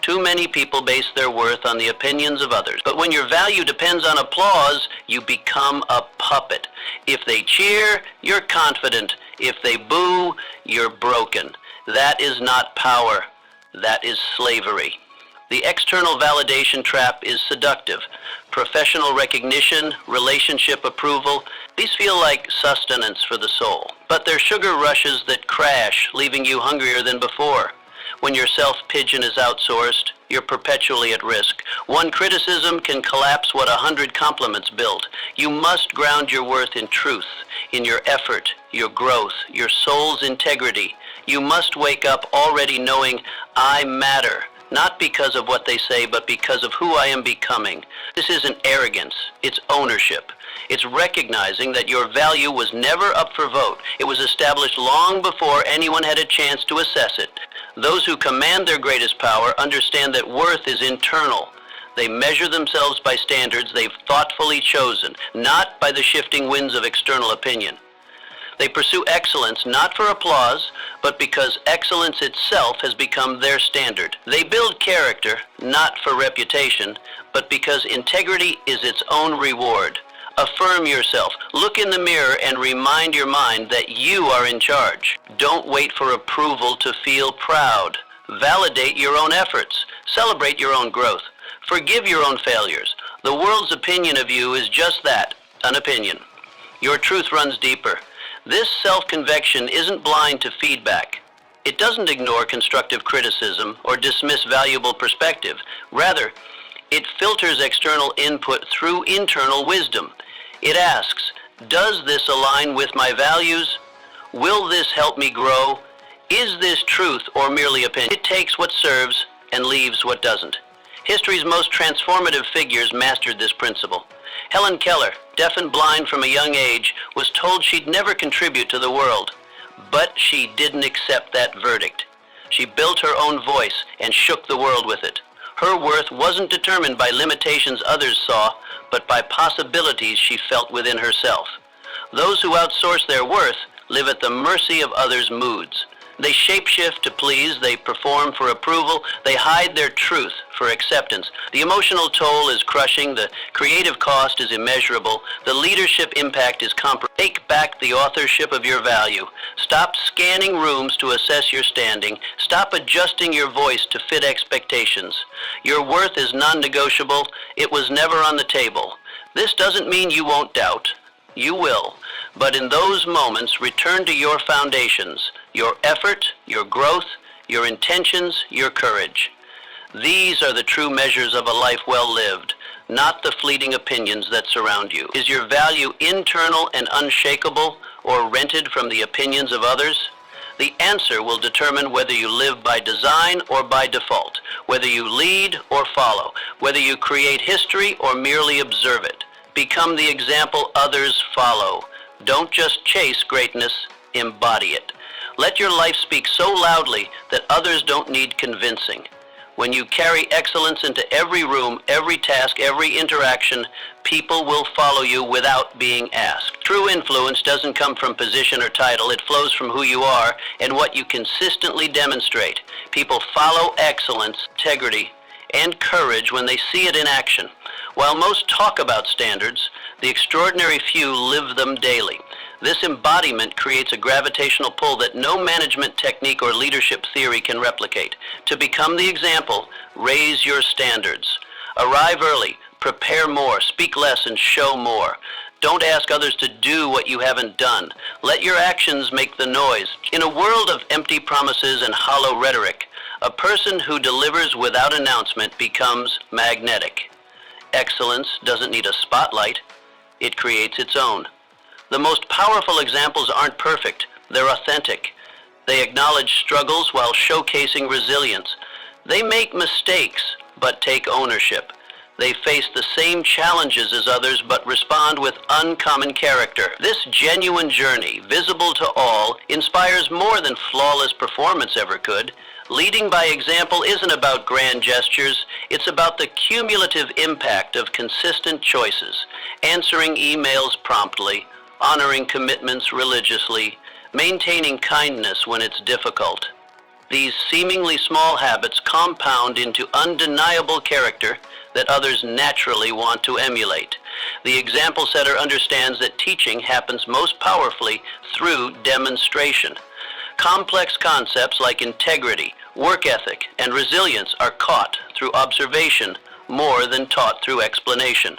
Too many people base their worth on the opinions of others. But when your value depends on applause, you become a puppet. If they cheer, you're confident. If they boo, you're broken. That is not power. That is slavery. The external validation trap is seductive. Professional recognition, relationship approval, these feel like sustenance for the soul. But they're sugar rushes that crash, leaving you hungrier than before. When your self-pigeon is outsourced, you're perpetually at risk. One criticism can collapse what 100 compliments built. You must ground your worth in truth, in your effort, your growth, your soul's integrity. You must wake up already knowing, I matter. Not because of what they say, but because of who I am becoming. This isn't arrogance, it's ownership. It's recognizing that your value was never up for vote. It was established long before anyone had a chance to assess it. Those who command their greatest power understand that worth is internal. They measure themselves by standards they've thoughtfully chosen, not by the shifting winds of external opinion. They pursue excellence not for applause, but because excellence itself has become their standard. They build character not for reputation, but because integrity is its own reward. Affirm yourself. Look in the mirror and remind your mind that you are in charge. Don't wait for approval to feel proud. Validate your own efforts. Celebrate your own growth. Forgive your own failures. The world's opinion of you is just that, an opinion. Your truth runs deeper. This self-conviction isn't blind to feedback. It doesn't ignore constructive criticism or dismiss valuable perspective. Rather, it filters external input through internal wisdom. It asks, does this align with my values? Will this help me grow? Is this truth or merely opinion? It takes what serves and leaves what doesn't. History's most transformative figures mastered this principle. Helen Keller, deaf and blind from a young age, was told she'd never contribute to the world. But she didn't accept that verdict. She built her own voice and shook the world with it. Her worth wasn't determined by limitations others saw, but by possibilities she felt within herself. Those who outsource their worth live at the mercy of others' moods. They shapeshift to please, they perform for approval, they hide their truth for acceptance. The emotional toll is crushing, the creative cost is immeasurable, the leadership impact is comparable. Take back the authorship of your value. Stop scanning rooms to assess your standing. Stop adjusting your voice to fit expectations. Your worth is non-negotiable. It was never on the table. This doesn't mean you won't doubt. You will. But in those moments, return to your foundations, your effort, your growth, your intentions, your courage. These are the true measures of a life well lived, not the fleeting opinions that surround you. Is your value internal and unshakable, or rented from the opinions of others? The answer will determine whether you live by design or by default, whether you lead or follow, whether you create history or merely observe it. Become the example others follow. Don't just chase greatness, Embody it. Let your life speak so loudly that others don't need convincing. When you carry excellence into every room, every task, every interaction, people will follow you without being asked. True influence doesn't come from position or title. It flows from who you are and what you consistently demonstrate. People follow excellence, integrity, and courage when they see it in action. While most talk about standards, the extraordinary few live them daily. This embodiment creates a gravitational pull that no management technique or leadership theory can replicate. To become the example, raise your standards. Arrive early, prepare more, speak less, and show more. Don't ask others to do what you haven't done. Let your actions make the noise. In a world of empty promises and hollow rhetoric, a person who delivers without announcement becomes magnetic. Excellence doesn't need a spotlight. It creates its own. The most powerful examples aren't perfect. They're authentic. They acknowledge struggles while showcasing resilience. They make mistakes, but take ownership. They face the same challenges as others, but respond with uncommon character. This genuine journey, visible to all, inspires more than flawless performance ever could. Leading by example isn't about grand gestures. It's about the cumulative impact of consistent choices, answering emails promptly, honoring commitments religiously, maintaining kindness when it's difficult. These seemingly small habits compound into undeniable character that others naturally want to emulate. The example setter understands that teaching happens most powerfully through demonstration. Complex concepts like integrity, work ethic, and resilience are caught through observation more than taught through explanation.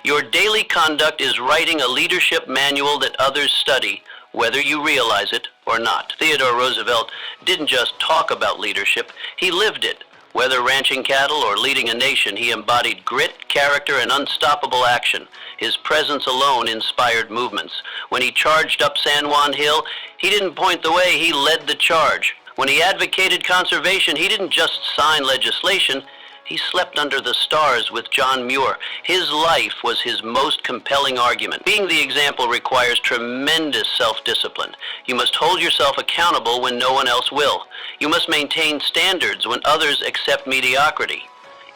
Your daily conduct is writing a leadership manual that others study, whether you realize it or not. Theodore Roosevelt didn't just talk about leadership, he lived it. Whether ranching cattle or leading a nation, he embodied grit, character, and unstoppable action. His presence alone inspired movements. When he charged up San Juan Hill, he didn't point the way, he led the charge. When he advocated conservation, he didn't just sign legislation, he slept under the stars with John Muir. His life was his most compelling argument. Being the example requires tremendous self-discipline. You must hold yourself accountable when no one else will. You must maintain standards when others accept mediocrity.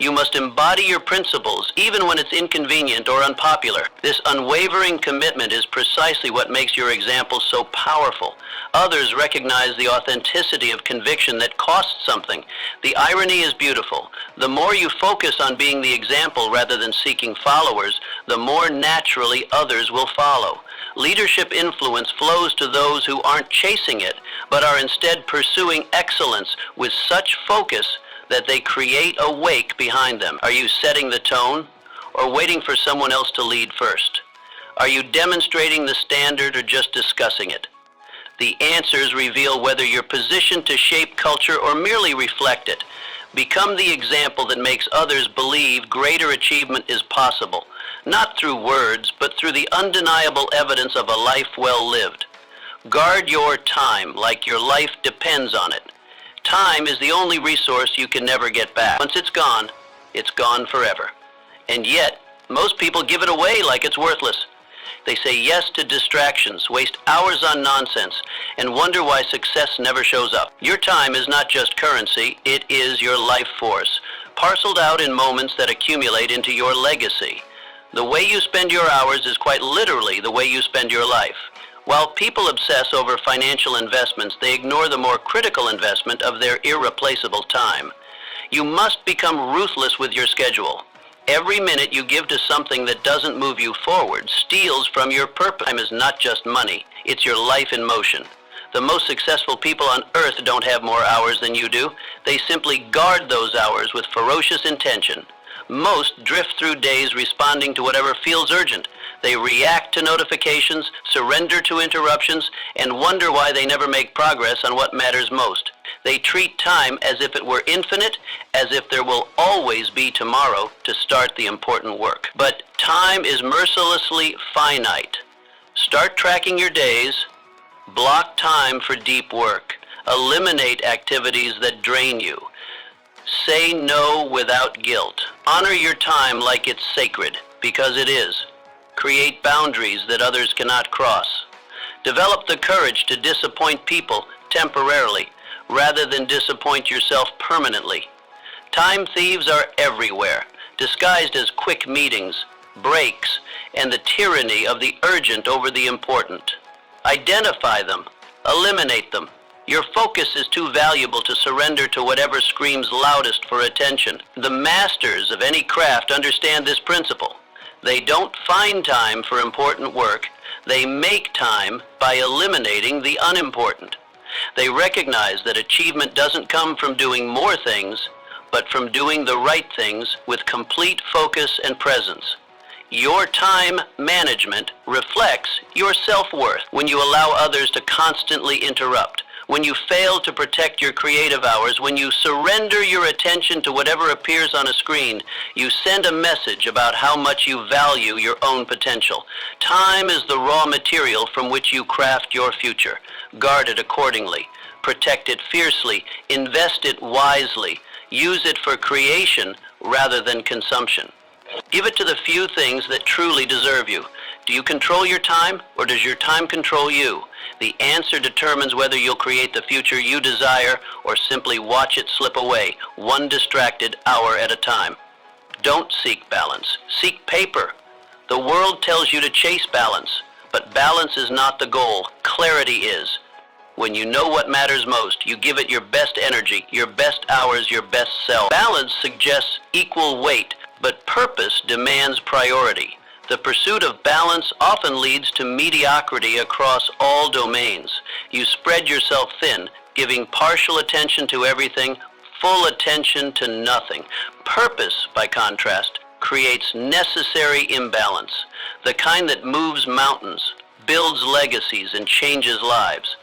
You must embody your principles even when it's inconvenient or unpopular. This unwavering commitment is precisely what makes your example so powerful. Others recognize the authenticity of conviction that costs something. The irony is beautiful. The more you focus on being the example rather than seeking followers, the more naturally others will follow. Leadership influence flows to those who aren't chasing it, but are instead pursuing excellence with such focus that they create a wake behind them. Are you setting the tone or waiting for someone else to lead first? Are you demonstrating the standard or just discussing it? The answers reveal whether you're positioned to shape culture or merely reflect it. Become the example that makes others believe greater achievement is possible, not through words, but through the undeniable evidence of a life well lived. Guard your time like your life depends on it. Time is the only resource you can never get back. Once it's gone forever. And yet, most people give it away like it's worthless. They say yes to distractions, waste hours on nonsense, and wonder why success never shows up. Your time is not just currency, it is your life force, parceled out in moments that accumulate into your legacy. The way you spend your hours is quite literally the way you spend your life. While people obsess over financial investments, they ignore the more critical investment of their irreplaceable time. You must become ruthless with your schedule. Every minute you give to something that doesn't move you forward steals from your purpose. Time is not just money, it's your life in motion. The most successful people on earth don't have more hours than you do. They simply guard those hours with ferocious intention. Most drift through days responding to whatever feels urgent. They react to notifications, surrender to interruptions, and wonder why they never make progress on what matters most. They treat time as if it were infinite, as if there will always be tomorrow to start the important work. But time is mercilessly finite. Start tracking your days, block time for deep work, eliminate activities that drain you. Say no without guilt. Honor your time like it's sacred, because it is. Create boundaries that others cannot cross. Develop the courage to disappoint people temporarily, rather than disappoint yourself permanently. Time thieves are everywhere, disguised as quick meetings, breaks, and the tyranny of the urgent over the important. Identify them, eliminate them. Your focus is too valuable to surrender to whatever screams loudest for attention. The masters of any craft understand this principle. They don't find time for important work. They make time by eliminating the unimportant. They recognize that achievement doesn't come from doing more things, but from doing the right things with complete focus and presence. Your time management reflects your self-worth. When you allow others to constantly interrupt, when you fail to protect your creative hours, when you surrender your attention to whatever appears on a screen, you send a message about how much you value your own potential. Time is the raw material from which you craft your future. Guard it accordingly. Protect it fiercely. Invest it wisely. Use it for creation rather than consumption. Give it to the few things that truly deserve you. Do you control your time, or does your time control you? The answer determines whether you'll create the future you desire or simply watch it slip away, one distracted hour at a time. Don't seek balance. Seek paper. The world tells you to chase balance, but balance is not the goal. Clarity is. When you know what matters most, you give it your best energy, your best hours, your best self. Balance suggests equal weight, but purpose demands priority. The pursuit of balance often leads to mediocrity across all domains. You spread yourself thin, giving partial attention to everything, full attention to nothing. Purpose, by contrast, creates necessary imbalance, the kind that moves mountains, builds legacies, and changes lives.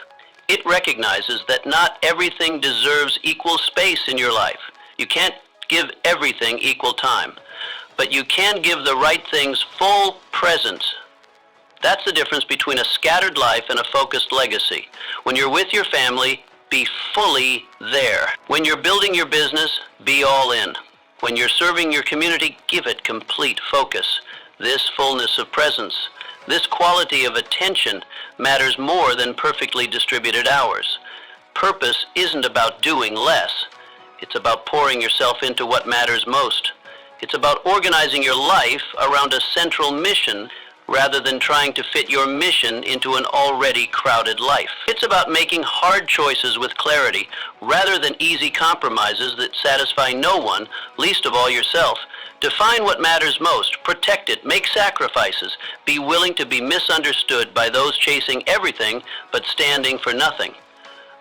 It recognizes that not everything deserves equal space in your life. You can't give everything equal time, but you can give the right things full presence. That's the difference between a scattered life and a focused legacy. When you're with your family, be fully there. When you're building your business, be all in. When you're serving your community, give it complete focus. This fullness of presence, this quality of attention matters more than perfectly distributed hours. Purpose isn't about doing less. It's about pouring yourself into what matters most. It's about organizing your life around a central mission rather than trying to fit your mission into an already crowded life. It's about making hard choices with clarity rather than easy compromises that satisfy no one, least of all yourself. Define what matters most, protect it, make sacrifices, be willing to be misunderstood by those chasing everything but standing for nothing.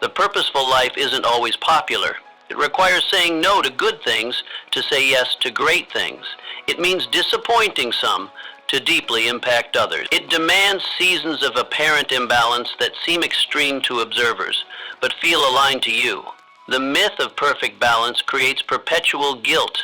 The purposeful life isn't always popular. It requires saying no to good things to say yes to great things. It means disappointing some to deeply impact others. It demands seasons of apparent imbalance that seem extreme to observers, but feel aligned to you. The myth of perfect balance creates perpetual guilt.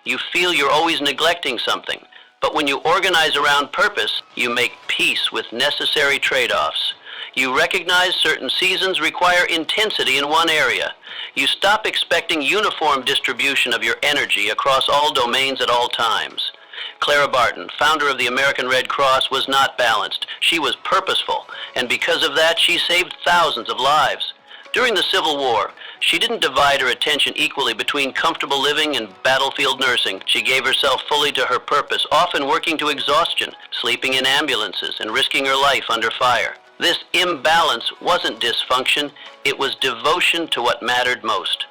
You feel you're always neglecting something, but when you organize around purpose, you make peace with necessary trade-offs. You recognize certain seasons require intensity in one area. You stop expecting uniform distribution of your energy across all domains at all times. Clara Barton, founder of the American Red Cross, was not balanced. She was purposeful, and because of that, she saved thousands of lives. During the Civil War, she didn't divide her attention equally between comfortable living and battlefield nursing. She gave herself fully to her purpose, often working to exhaustion, sleeping in ambulances, and risking her life under fire. This imbalance wasn't dysfunction, it was devotion to what mattered most.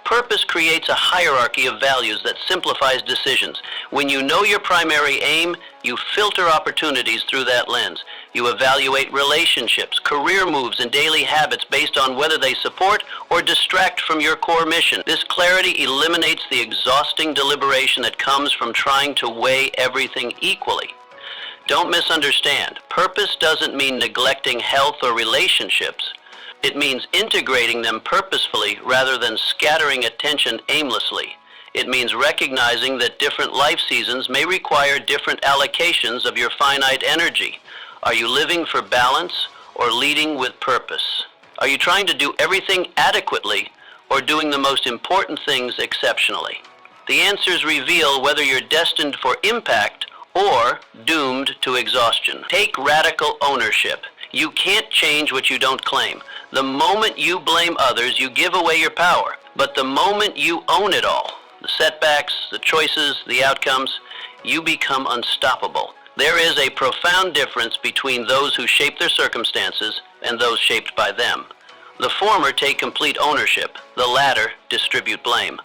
Purpose creates a hierarchy of values that simplifies decisions. When you know your primary aim, you filter opportunities through that lens. You evaluate relationships, career moves, and daily habits based on whether they support or distract from your core mission. This clarity eliminates the exhausting deliberation that comes from trying to weigh everything equally. Don't misunderstand. Purpose doesn't mean neglecting health or relationships. It means integrating them purposefully rather than scattering attention aimlessly. It means recognizing that different life seasons may require different allocations of your finite energy. Are you living for balance or leading with purpose? Are you trying to do everything adequately or doing the most important things exceptionally? The answers reveal whether you're destined for impact or doomed to exhaustion. Take radical ownership. You can't change what you don't claim. The moment you blame others, you give away your power. But the moment you own it all, the setbacks, the choices, the outcomes, you become unstoppable. There is a profound difference between those who shape their circumstances and those shaped by them. The former take complete ownership, the latter distribute blame.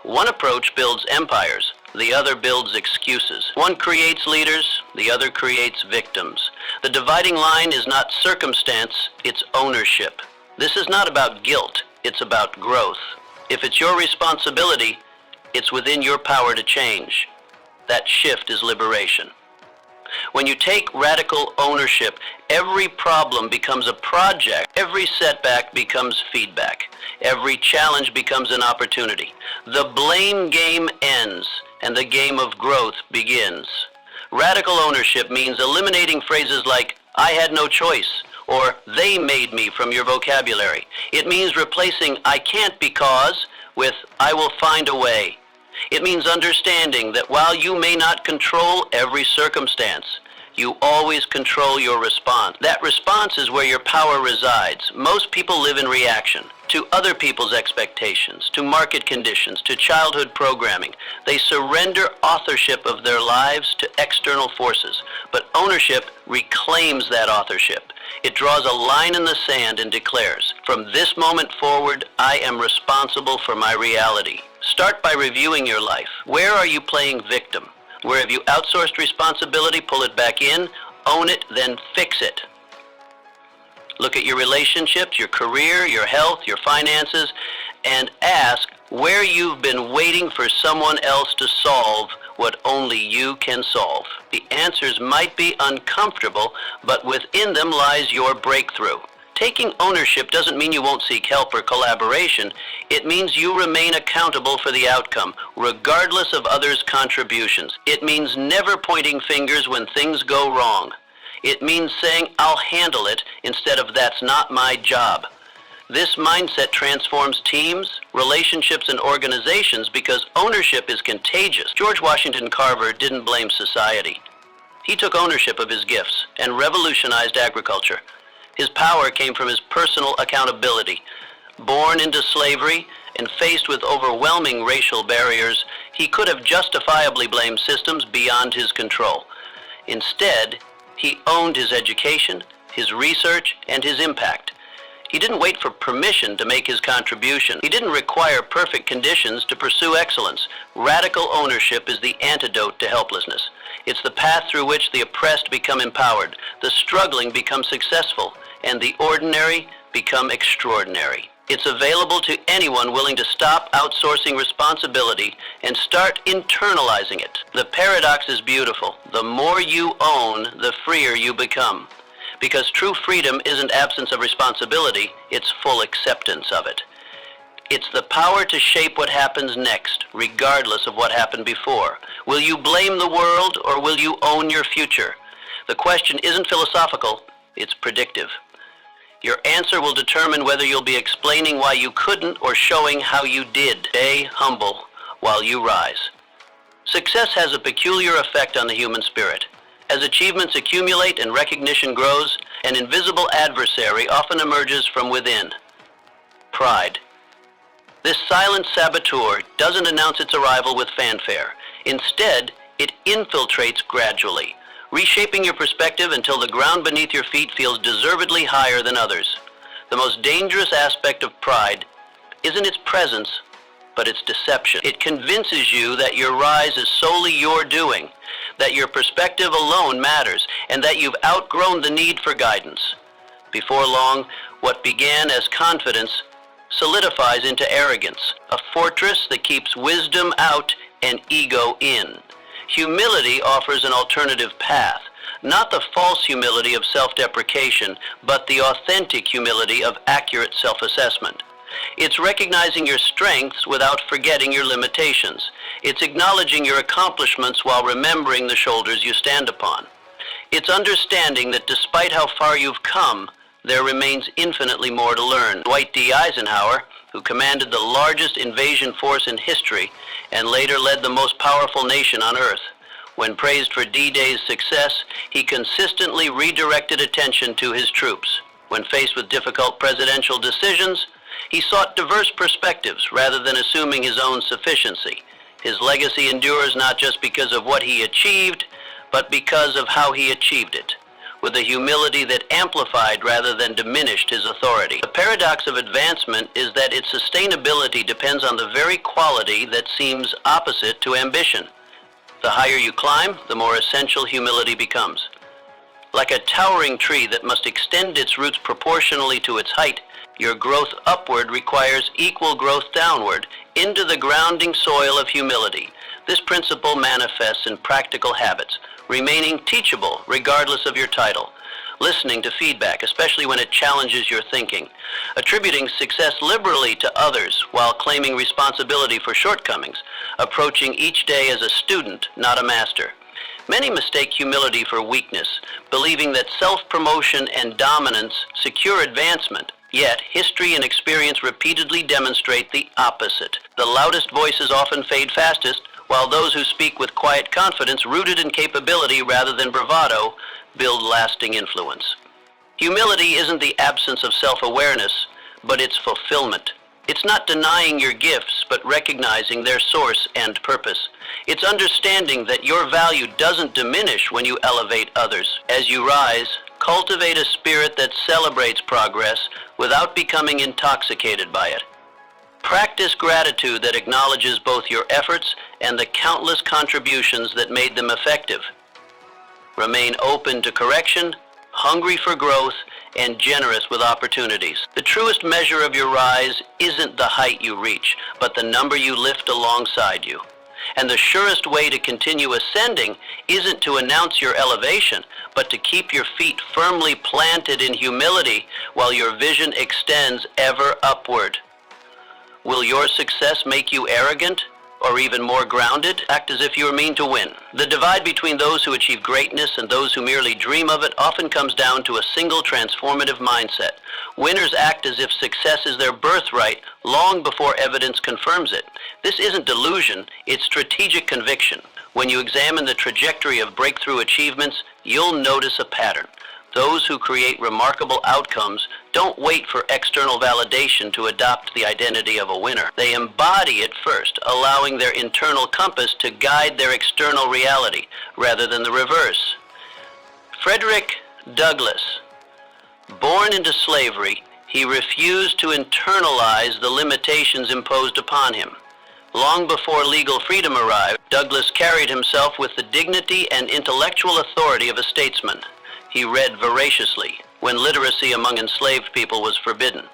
One approach builds empires, the other builds excuses. One creates leaders, the other creates victims. The dividing line is not circumstance, it's ownership. This is not about guilt, it's about growth. If it's your responsibility, it's within your power to change. That shift is liberation. When you take radical ownership, every problem becomes a project. Every setback becomes feedback. Every challenge becomes an opportunity. The blame game ends, and the game of growth begins. Radical ownership means eliminating phrases like, "I had no choice," or "they made me" from your vocabulary. It means replacing "I can't because" with "I will find a way." It means understanding that while you may not control every circumstance, you always control your response. That response is where your power resides. Most people live in reaction to other people's expectations, to market conditions, to childhood programming. They surrender authorship of their lives to external forces, but ownership reclaims that authorship. It draws a line in the sand and declares, "From this moment forward, I am responsible for my reality." Start by reviewing your life. Where are you playing victim? Where have you outsourced responsibility? Pull it back in, own it, then fix it. Look at your relationships, your career, your health, your finances, and ask where you've been waiting for someone else to solve what only you can solve. The answers might be uncomfortable, but within them lies your breakthrough. Taking ownership doesn't mean you won't seek help or collaboration. It means you remain accountable for the outcome, regardless of others' contributions. It means never pointing fingers when things go wrong. It means saying, "I'll handle it," instead of "that's not my job." This mindset transforms teams, relationships, and organizations because ownership is contagious. George Washington Carver didn't blame society. He took ownership of his gifts and revolutionized agriculture. His power came from his personal accountability. Born into slavery and faced with overwhelming racial barriers, he could have justifiably blamed systems beyond his control. Instead, he owned his education, his research, and his impact. He didn't wait for permission to make his contribution. He didn't require perfect conditions to pursue excellence. Radical ownership is the antidote to helplessness. It's the path through which the oppressed become empowered, the struggling become successful, and the ordinary become extraordinary. It's available to anyone willing to stop outsourcing responsibility and start internalizing it. The paradox is beautiful. The more you own, the freer you become. Because true freedom isn't absence of responsibility, it's full acceptance of it. It's the power to shape what happens next, regardless of what happened before. Will you blame the world, or will you own your future? The question isn't philosophical, it's predictive. Your answer will determine whether you'll be explaining why you couldn't or showing how you did. Stay humble while you rise. Success has a peculiar effect on the human spirit. As achievements accumulate and recognition grows, an invisible adversary often emerges from within. Pride. This silent saboteur doesn't announce its arrival with fanfare. Instead, it infiltrates gradually, reshaping your perspective until the ground beneath your feet feels deservedly higher than others. The most dangerous aspect of pride isn't its presence, but its deception. It convinces you that your rise is solely your doing, that your perspective alone matters, and that you've outgrown the need for guidance. Before long, what began as confidence solidifies into arrogance, a fortress that keeps wisdom out and ego in. Humility offers an alternative path, not the false humility of self-deprecation, but the authentic humility of accurate self-assessment. It's recognizing your strengths without forgetting your limitations. It's acknowledging your accomplishments while remembering the shoulders you stand upon. It's understanding that despite how far you've come, there remains infinitely more to learn. Dwight D. Eisenhower, who commanded the largest invasion force in history and later led the most powerful nation on earth, When praised for D-Day's success, he consistently redirected attention to his troops. When faced with difficult presidential decisions, he sought diverse perspectives rather than assuming his own sufficiency. His legacy endures not just because of what he achieved, but because of how he achieved it, with a humility that amplified rather than diminished his authority. The paradox of advancement is that its sustainability depends on the very quality that seems opposite to ambition. The higher you climb, the more essential humility becomes. Like a towering tree that must extend its roots proportionally to its height, your growth upward requires equal growth downward into the grounding soil of humility. This principle manifests in practical habits, remaining teachable regardless of your title, listening to feedback, especially when it challenges your thinking, attributing success liberally to others while claiming responsibility for shortcomings, approaching each day as a student, not a master. Many mistake humility for weakness, believing that self-promotion and dominance secure advancement. Yet, history and experience repeatedly demonstrate the opposite. The loudest voices often fade fastest, while those who speak with quiet confidence, rooted in capability rather than bravado, build lasting influence. Humility isn't the absence of self-awareness, but its fulfillment. It's not denying your gifts, but recognizing their source and purpose. It's understanding that your value doesn't diminish when you elevate others. As you rise, cultivate a spirit that celebrates progress without becoming intoxicated by it. Practice gratitude that acknowledges both your efforts and the countless contributions that made them effective. Remain open to correction, hungry for growth, and generous with opportunities. The truest measure of your rise isn't the height you reach, but the number you lift alongside you. And the surest way to continue ascending isn't to announce your elevation, but to keep your feet firmly planted in humility while your vision extends ever upward. Will your success make you arrogant, or even more grounded? Act as if you mean to win. The divide between those who achieve greatness and those who merely dream of it often comes down to a single transformative mindset. Winners act as if success is their birthright long before evidence confirms it. This isn't delusion, it's strategic conviction. When you examine the trajectory of breakthrough achievements, you'll notice a pattern. Those who create remarkable outcomes don't wait for external validation to adopt the identity of a winner. They embody it first, allowing their internal compass to guide their external reality, rather than the reverse. Frederick Douglass. Born into slavery, he refused to internalize the limitations imposed upon him. Long before legal freedom arrived, Douglass carried himself with the dignity and intellectual authority of a statesman. He read voraciously, when literacy among enslaved people was forbidden.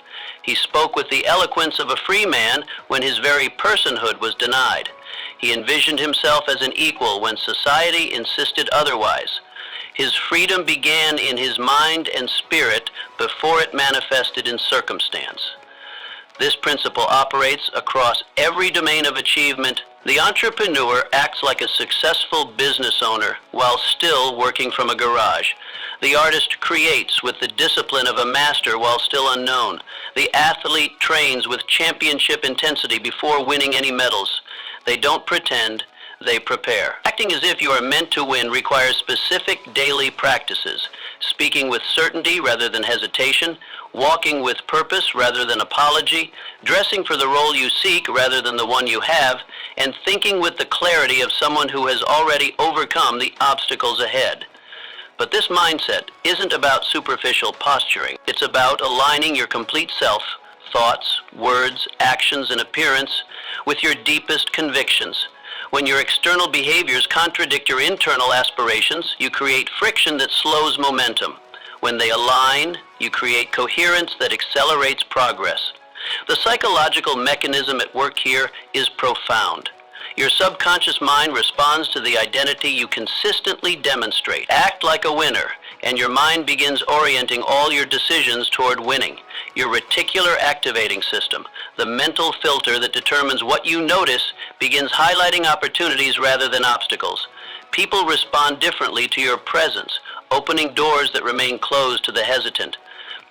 He spoke with the eloquence of a free man when his very personhood was denied. He envisioned himself as an equal when society insisted otherwise. His freedom began in his mind and spirit before it manifested in circumstance. This principle operates across every domain of achievement. The entrepreneur acts like a successful business owner while still working from a garage. The artist creates with the discipline of a master while still unknown. The athlete trains with championship intensity before winning any medals. They don't pretend, they prepare. Acting as if you are meant to win requires specific daily practices. Speaking with certainty rather than hesitation, walking with purpose rather than apology, dressing for the role you seek rather than the one you have, and thinking with the clarity of someone who has already overcome the obstacles ahead. But this mindset isn't about superficial posturing. It's about aligning your complete self, thoughts, words, actions, and appearance with your deepest convictions. When your external behaviors contradict your internal aspirations, you create friction that slows momentum. When they align, you create coherence that accelerates progress. The psychological mechanism at work here is profound. Your subconscious mind responds to the identity you consistently demonstrate. Act like a winner, and your mind begins orienting all your decisions toward winning. Your reticular activating system, the mental filter that determines what you notice, begins highlighting opportunities rather than obstacles. People respond differently to your presence, opening doors that remain closed to the hesitant.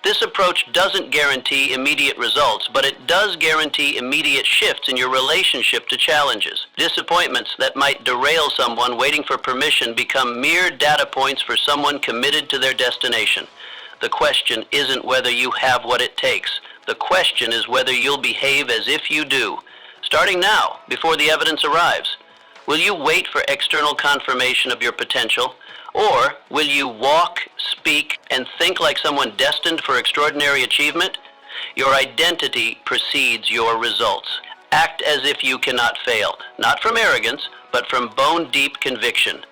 This approach doesn't guarantee immediate results, but it does guarantee immediate shifts in your relationship to challenges. Disappointments that might derail someone waiting for permission become mere data points for someone committed to their destination. The question isn't whether you have what it takes. The question is whether you'll behave as if you do. Starting now, before the evidence arrives. Will you wait for external confirmation of your potential? Or will you walk, speak, and think like someone destined for extraordinary achievement? Your identity precedes your results. Act as if you cannot fail, not from arrogance, but from bone-deep conviction.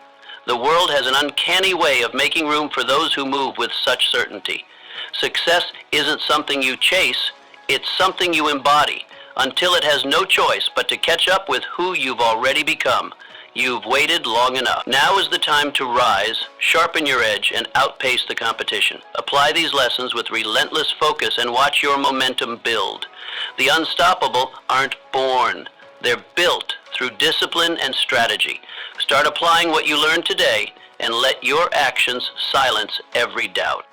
The world has an uncanny way of making room for those who move with such certainty. Success isn't something you chase, it's something you embody, until it has no choice but to catch up with who you've already become. You've waited long enough. Now is the time to rise, sharpen your edge, and outpace the competition. Apply these lessons with relentless focus and watch your momentum build. The unstoppable aren't born. They're built through discipline and strategy. Start applying what you learned today and let your actions silence every doubt.